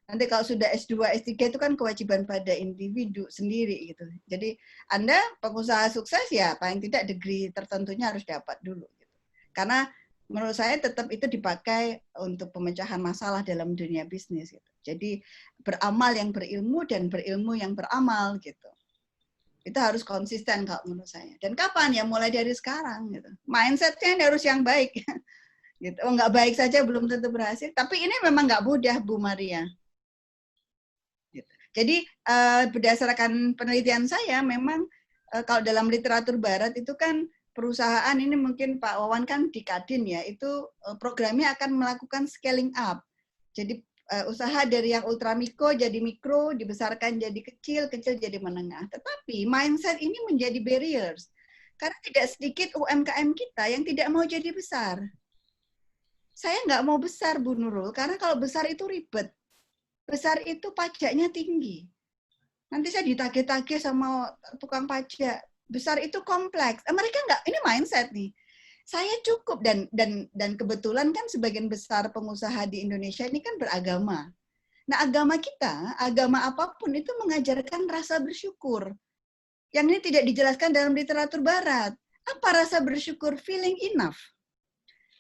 Nanti kalau sudah S2, S3 itu kan kewajiban pada individu sendiri gitu. Jadi Anda pengusaha sukses ya paling tidak degree tertentunya harus dapat dulu gitu. Karena menurut saya tetap itu dipakai untuk pemecahan masalah dalam dunia bisnis gitu. Jadi beramal yang berilmu dan berilmu yang beramal gitu. Itu harus konsisten kalau menurut saya. Dan kapan ya? Mulai dari sekarang gitu. Mindset-nya harus yang baik. Gitu. Oh, nggak baik saja belum tentu berhasil. Tapi ini memang nggak mudah, Bu Maria. Gitu. Jadi berdasarkan penelitian saya, memang kalau dalam literatur Barat itu kan perusahaan ini mungkin Pak Wawan kan di Kadin ya, itu programnya akan melakukan scaling up. Jadi usaha dari yang ultramikro jadi mikro, dibesarkan jadi kecil, kecil jadi menengah. Tetapi mindset ini menjadi barriers. Karena tidak sedikit UMKM kita yang tidak mau jadi besar. Saya nggak mau besar, Bu Nurul, karena kalau besar itu ribet. Besar itu pajaknya tinggi. Nanti saya ditagih-tagih sama tukang pajak. Besar itu kompleks. Mereka nggak, ini mindset nih. Saya cukup dan kebetulan kan sebagian besar pengusaha di Indonesia ini kan beragama. Nah, agama kita, agama apapun itu mengajarkan rasa bersyukur. Yang ini tidak dijelaskan dalam literatur barat. Apa rasa bersyukur? Feeling enough.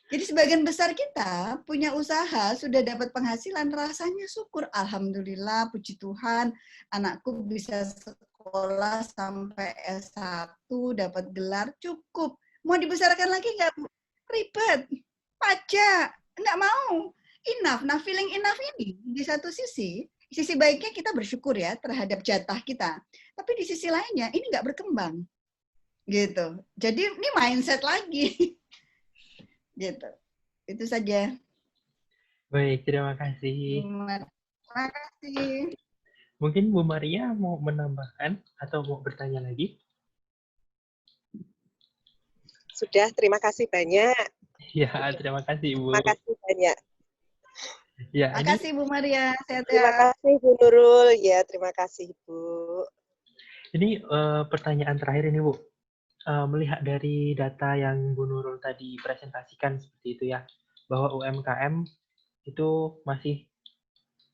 Jadi sebagian besar kita punya usaha, sudah dapat penghasilan, rasanya syukur. Alhamdulillah, puji Tuhan, anakku bisa sekolah sampai S1, dapat gelar, cukup. Mau dibesarkan lagi nggak? Ribet, pajak, nggak mau. Enough. Nah, feeling enough ini, di satu sisi baiknya kita bersyukur ya terhadap jatah kita. Tapi di sisi lainnya, ini nggak berkembang. Gitu. Jadi ini mindset lagi. Gitu. Itu saja. Baik, terima kasih. Terima kasih. Mungkin Bu Maria mau menambahkan atau mau bertanya lagi? Sudah, terima kasih banyak. Ya, terima kasih Bu. Terima kasih banyak. Ya, terima kasih Bu Maria. Terima kasih Bu Nurul. Ya, terima kasih Bu. Ini pertanyaan terakhir ini Bu. Melihat dari data yang Bu Nurul tadi presentasikan seperti itu ya, bahwa UMKM itu masih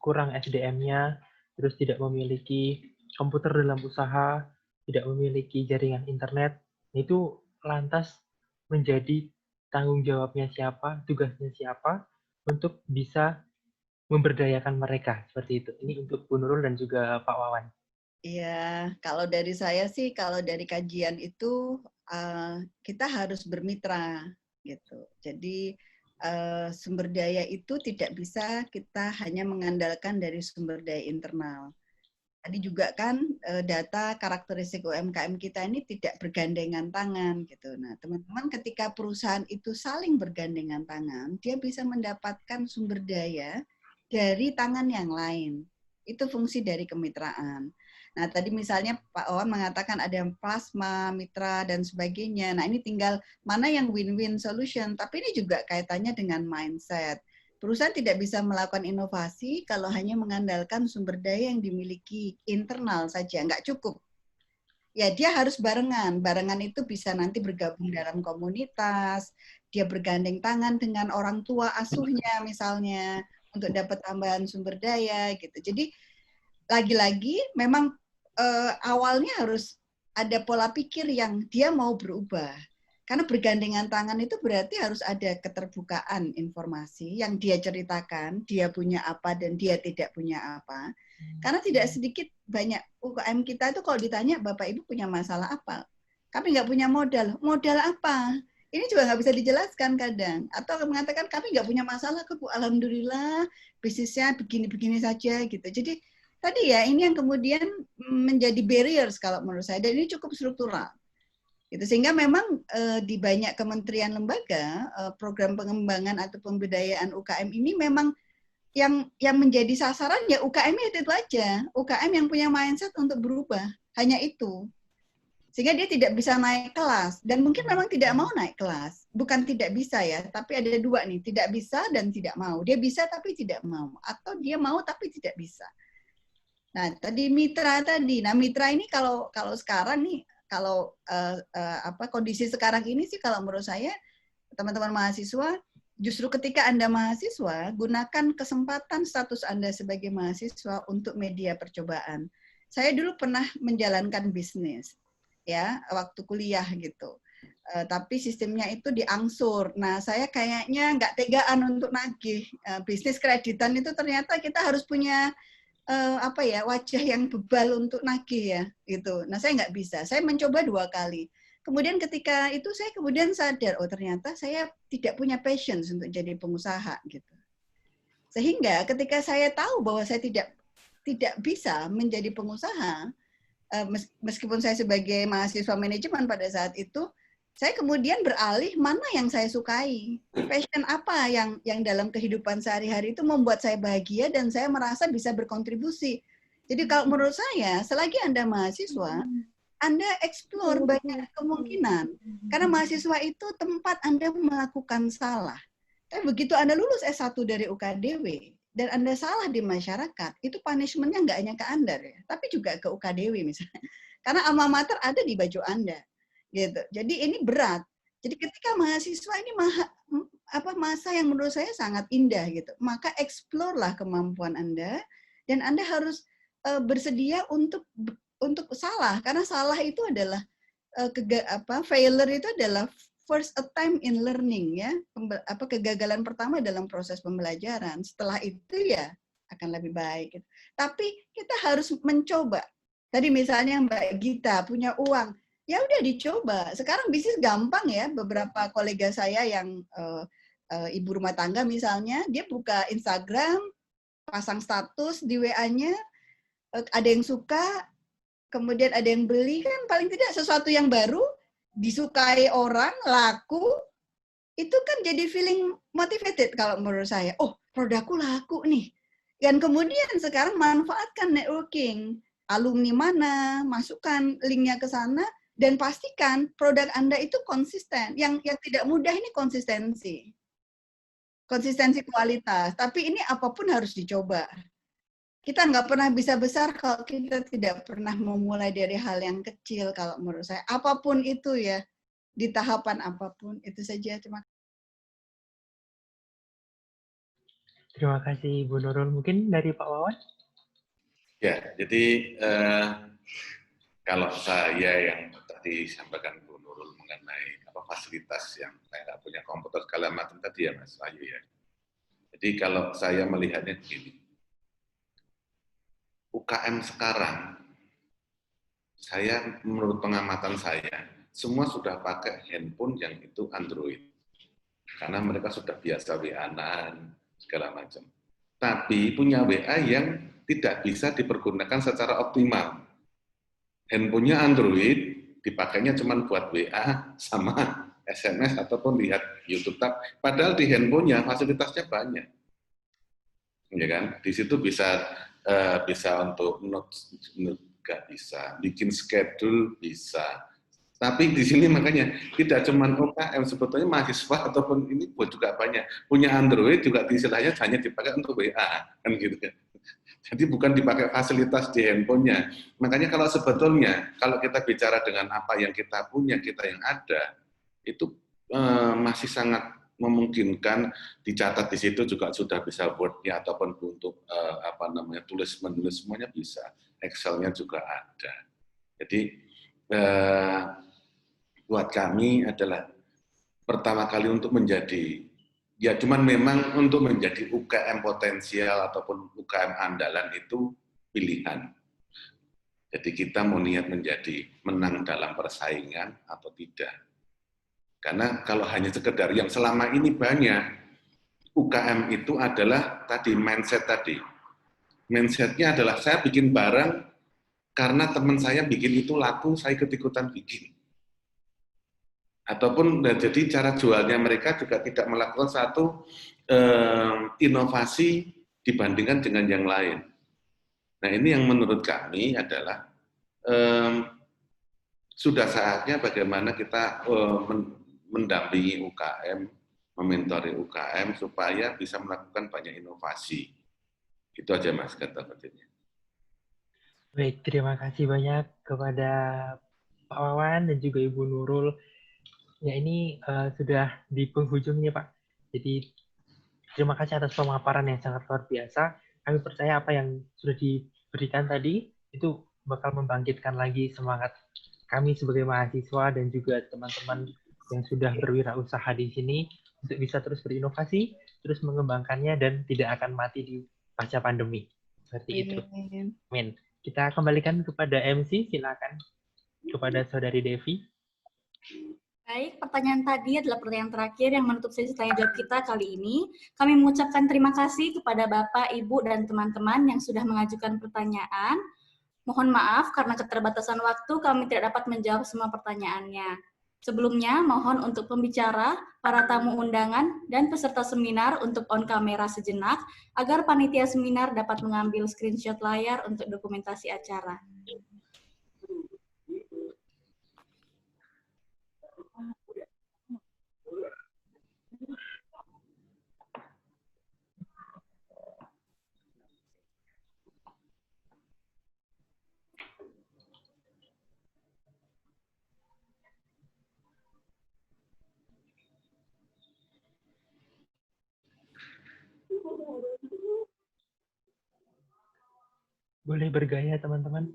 kurang SDM-nya, terus tidak memiliki komputer dalam usaha, tidak memiliki jaringan internet, itu lantas menjadi tanggung jawabnya siapa, tugasnya siapa untuk bisa memberdayakan mereka, seperti itu. Ini untuk Bu Nurul dan juga Pak Wawan. Iya, kalau dari saya sih, kalau dari kajian itu kita harus bermitra gitu. Jadi sumber daya itu tidak bisa kita hanya mengandalkan dari sumber daya internal. Tadi juga kan data karakteristik UMKM kita ini tidak bergandengan tangan gitu. Nah, teman-teman ketika perusahaan itu saling bergandengan tangan, dia bisa mendapatkan sumber daya dari tangan yang lain. Itu fungsi dari kemitraan. Nah, tadi misalnya Pak Wawan mengatakan ada yang plasma, mitra, dan sebagainya. Nah, ini tinggal mana yang win-win solution. Tapi ini juga kaitannya dengan mindset. Perusahaan tidak bisa melakukan inovasi kalau hanya mengandalkan sumber daya yang dimiliki internal saja. Nggak cukup. Ya, dia harus barengan. Barengan itu bisa nanti bergabung dalam komunitas, dia bergandeng tangan dengan orang tua asuhnya misalnya, untuk dapat tambahan sumber daya, gitu. Jadi, lagi-lagi memang awalnya harus ada pola pikir yang dia mau berubah. Karena bergandengan tangan itu berarti harus ada keterbukaan informasi yang dia ceritakan, dia punya apa dan dia tidak punya apa. Karena tidak sedikit banyak UKM kita itu kalau ditanya, Bapak Ibu punya masalah apa? Kami nggak punya modal. Modal apa? Ini juga nggak bisa dijelaskan kadang. Atau mengatakan kami nggak punya masalah, Bu. Alhamdulillah bisnisnya begini-begini saja gitu. Jadi tadi ya, ini yang kemudian menjadi barriers kalau menurut saya, dan ini cukup struktural. Gitu. Sehingga memang di banyak kementerian lembaga, program pengembangan atau pemberdayaan UKM ini memang yang menjadi sasaran ya UKM itu aja. UKM yang punya mindset untuk berubah, hanya itu. Sehingga dia tidak bisa naik kelas, dan mungkin memang tidak mau naik kelas. Bukan tidak bisa ya, tapi ada dua nih, tidak bisa dan tidak mau. Dia bisa tapi tidak mau, atau dia mau tapi tidak bisa. Nah, tadi mitra tadi. Nah, mitra ini kalau sekarang nih, kalau kondisi sekarang ini sih kalau menurut saya teman-teman mahasiswa justru ketika Anda mahasiswa, gunakan kesempatan status Anda sebagai mahasiswa untuk media percobaan. Saya dulu pernah menjalankan bisnis ya waktu kuliah gitu. Tapi sistemnya itu diangsur. Nah, saya kayaknya nggak tegaan untuk nagih. Bisnis kreditan itu ternyata kita harus punya wajah yang bebal untuk nagih ya gitu. Nah, saya nggak bisa. Saya mencoba 2 kali. Kemudian ketika itu saya kemudian sadar, oh ternyata saya tidak punya passion untuk jadi pengusaha gitu. Sehingga ketika saya tahu bahwa saya tidak bisa menjadi pengusaha, meskipun saya sebagai mahasiswa manajemen pada saat itu, saya kemudian beralih mana yang saya sukai, passion apa yang dalam kehidupan sehari-hari itu membuat saya bahagia dan saya merasa bisa berkontribusi. Jadi kalau menurut saya, selagi Anda mahasiswa, Anda explore banyak kemungkinan. Karena mahasiswa itu tempat Anda melakukan salah. Tapi begitu Anda lulus S1 dari UKDW, dan Anda salah di masyarakat, itu punishment-nya nggak hanya ke Anda ya, tapi juga ke UKDW misalnya. Karena alma mater ada di baju Anda. Gitu. Jadi ini berat. Jadi ketika mahasiswa ini masa yang menurut saya sangat indah gitu. Maka explore-lah kemampuan Anda dan Anda harus bersedia untuk salah, karena salah itu adalah failure itu adalah first attempt in learning ya, kegagalan pertama dalam proses pembelajaran. Setelah itu ya akan lebih baik. Gitu. Tapi kita harus mencoba. Tadi misalnya Mbak Gita punya uang, ya udah dicoba. Sekarang bisnis gampang ya. Beberapa kolega saya yang ibu rumah tangga misalnya, dia buka Instagram, pasang status di WA-nya, ada yang suka, kemudian ada yang beli, kan paling tidak sesuatu yang baru, disukai orang, laku, itu kan jadi feeling motivated kalau menurut saya. Oh, produkku laku nih. Dan kemudian sekarang manfaatkan networking. Alumni mana, masukkan linknya ke sana, dan pastikan produk Anda itu konsisten. Yang tidak mudah ini konsistensi. Konsistensi kualitas. Tapi ini apapun harus dicoba. Kita nggak pernah bisa besar kalau kita tidak pernah memulai dari hal yang kecil kalau menurut saya. Apapun itu ya, di tahapan apapun, itu saja. Terima kasih Bu Nurul. Mungkin dari Pak Wawan? Ya, jadi kalau saya yang tadi sampaikan Bu Nurul mengenai fasilitas yang saya nggak punya komputer segala macam tadi ya Mas Wahyu ya. Jadi kalau saya melihatnya begini, UKM sekarang, saya menurut pengamatan saya, semua sudah pakai handphone yang itu Android. Karena mereka sudah biasa WA-an, segala macam. Tapi punya WA yang tidak bisa dipergunakan secara optimal. Handphonenya Android, dipakainya cuma buat WA sama SMS ataupun lihat YouTube. Padahal di handphonenya fasilitasnya banyak. Ya kan? Di situ bisa untuk notes, nggak bisa, bikin schedule bisa. Tapi di sini makanya tidak cuma UKM, sebetulnya mahasiswa ataupun ini juga banyak punya Android juga istilahnya hanya dipakai untuk WA kan gitu kan. Jadi bukan dipakai fasilitas di handphonenya. Makanya kalau sebetulnya kalau kita bicara dengan apa yang kita punya, kita yang ada, itu masih sangat memungkinkan dicatat di situ juga sudah bisa Word-nya ataupun untuk tulis menulis semuanya bisa. Excel-nya juga ada. Jadi buat kami adalah pertama kali untuk menjadi ya cuman memang untuk menjadi UKM potensial ataupun UKM andalan itu pilihan. Jadi kita mau niat menjadi menang dalam persaingan atau tidak. Karena kalau hanya sekedar yang selama ini banyak, UKM itu adalah tadi mindset tadi. Mindsetnya adalah saya bikin barang karena teman saya bikin itu laku, saya ikut-ikutan bikin. Ataupun jadi cara jualnya mereka juga tidak melakukan satu inovasi dibandingkan dengan yang lain. Nah ini yang menurut kami adalah sudah saatnya bagaimana kita mendampingi UKM, mementori UKM supaya bisa melakukan banyak inovasi. Itu aja Mas kata-katanya. Baik, terima kasih banyak kepada Pak Wawan dan juga Ibu Nurul. Ya ini sudah di penghujungnya Pak. Jadi terima kasih atas pemaparan yang sangat luar biasa. Kami percaya apa yang sudah diberikan tadi itu bakal membangkitkan lagi semangat kami sebagai mahasiswa dan juga teman-teman yang sudah berwirausaha di sini untuk bisa terus berinovasi, terus mengembangkannya dan tidak akan mati di pasca pandemi. Seperti itu. Amin. Kita kembalikan kepada MC, silakan kepada Saudari Devi. Baik, pertanyaan tadi adalah pertanyaan terakhir yang menutup sesi tanya jawab kita kali ini. Kami mengucapkan terima kasih kepada Bapak, Ibu, dan teman-teman yang sudah mengajukan pertanyaan. Mohon maaf karena keterbatasan waktu kami tidak dapat menjawab semua pertanyaannya. Sebelumnya, mohon untuk pembicara, para tamu undangan, dan peserta seminar untuk on kamera sejenak agar panitia seminar dapat mengambil screenshot layar untuk dokumentasi acara. Boleh bergaya, teman-teman.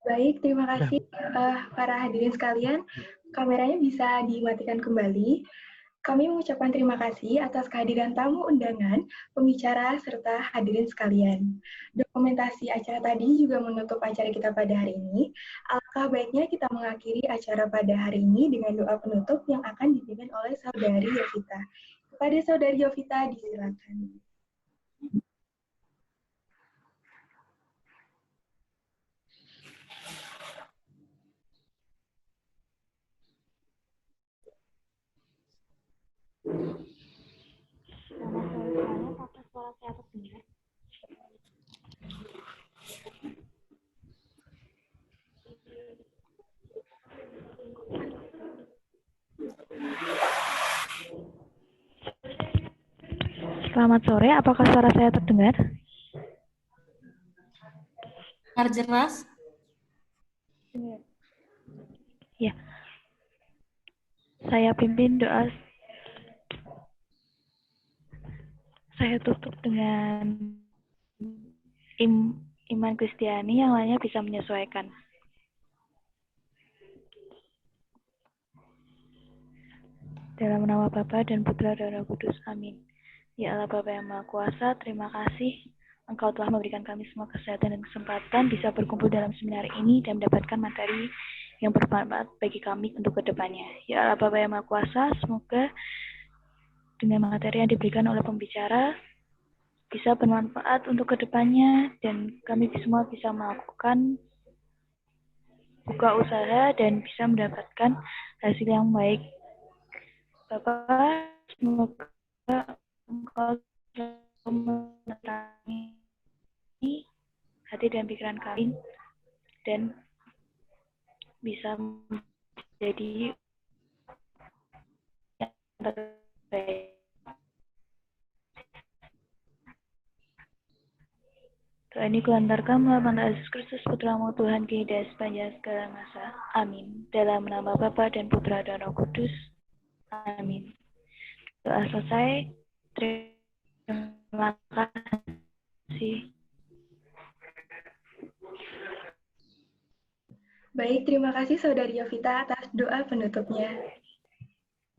Baik, terima kasih para hadirin sekalian. Kameranya bisa dimatikan kembali. Kami mengucapkan terima kasih atas kehadiran tamu undangan, pembicara, serta hadirin sekalian. Dokumentasi acara tadi juga menutup acara kita pada hari ini. Alangkah baiknya kita mengakhiri acara pada hari ini dengan doa penutup yang akan dipimpin oleh Saudari Yovita. Kepada Saudari Yovita, disilakan. Selamat sore semuanya, apakah suara saya terdengar? Selamat sore, apakah suara saya terdengar? Dengar jelas? Ya. Saya pimpin doa. Saya tutup dengan iman Kristiani, yang lainnya bisa menyesuaikan. Dalam nama Bapa dan Putra dan Roh Kudus, amin. Ya Allah Bapa yang Maha Kuasa, terima kasih Engkau telah memberikan kami semua kesehatan dan kesempatan bisa berkumpul dalam seminar ini dan mendapatkan materi yang bermanfaat bagi kami untuk kedepannya. Ya Allah Bapa yang Maha Kuasa, semoga dengan materi yang diberikan oleh pembicara bisa bermanfaat untuk kedepannya dan kami semua bisa melakukan buka usaha dan bisa mendapatkan hasil yang baik. Bapak, semoga Engkau menerangi hati dan pikiran kami dan bisa menjadi yang terbaik. Doa ini kuantarkan melalui Yesus Kristus, Putramu Tuhan, Hidayah sepanjang segala masa. Amin. Dalam nama Bapa dan Putra dan Roh Kudus. Amin. Doa selesai. Terima kasih. Baik, terima kasih Saudari Yovita atas doa penutupnya.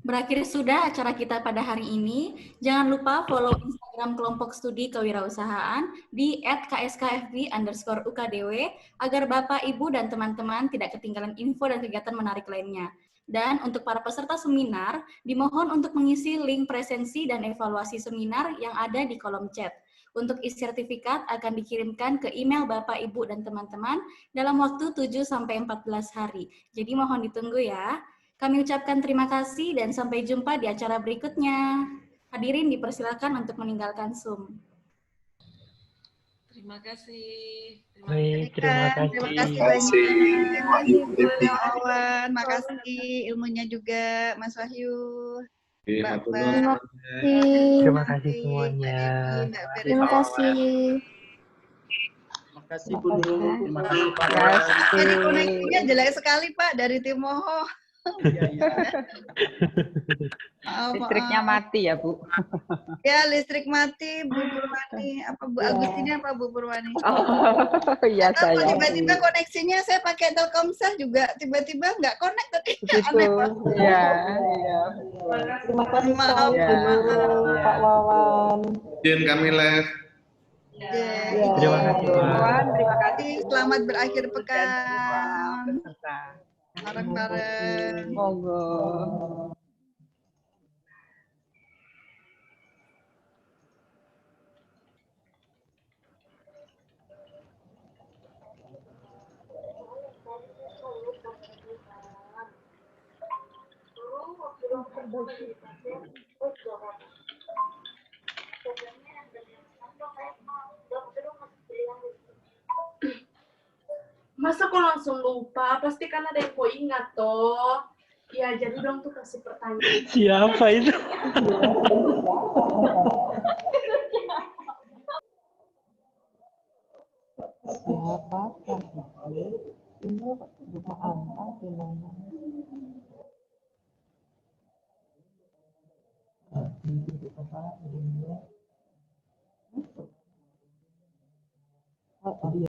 Berakhir sudah acara kita pada hari ini. Jangan lupa follow Instagram kelompok studi kewirausahaan di @kskfb_ukdw agar Bapak, Ibu, dan teman-teman tidak ketinggalan info dan kegiatan menarik lainnya. Dan untuk para peserta seminar, dimohon untuk mengisi link presensi dan evaluasi seminar yang ada di kolom chat. Untuk e-sertifikat akan dikirimkan ke email Bapak, Ibu, dan teman-teman dalam waktu 7-14 hari. Jadi mohon ditunggu ya. Kami ucapkan terima kasih dan sampai jumpa di acara berikutnya. Hadirin dipersilakan untuk meninggalkan Zoom. Terima kasih. Baik, terima kasih. Terima kasih banyak. Terima kasih Bu Wawan. Makasih ilmunya juga Mas Wahyu. Terima Terima kasih semuanya. Terima kasih. Terima kasih Bu Nurul. Terima kasih Pak Wawan. Jadi koneksinya jelek sekali Pak dari Timoho. Listriknya mati ya Bu. Ya listrik mati Bu Purwani. Apa Bu Agustina apa Bu Purwani? Oh iya saya. Tiba-tiba koneksinya saya pakai Telkomsel juga tiba-tiba nggak connect tadi. Aneh Pak. Iya. Terima kasih Maaf, Bu Nurul, Pak Wawan. Izin kami live. Terima kasih Pak. Terima kasih. Selamat berakhir pekan. Bareng-bareng. Monggo. Masa kok langsung lupa? Pasti kan ada yang kau ingat toh. Ya, jadi dong tuh kasih pertanyaan. Siapa itu? Siapa ini buka angka gimana? Oh,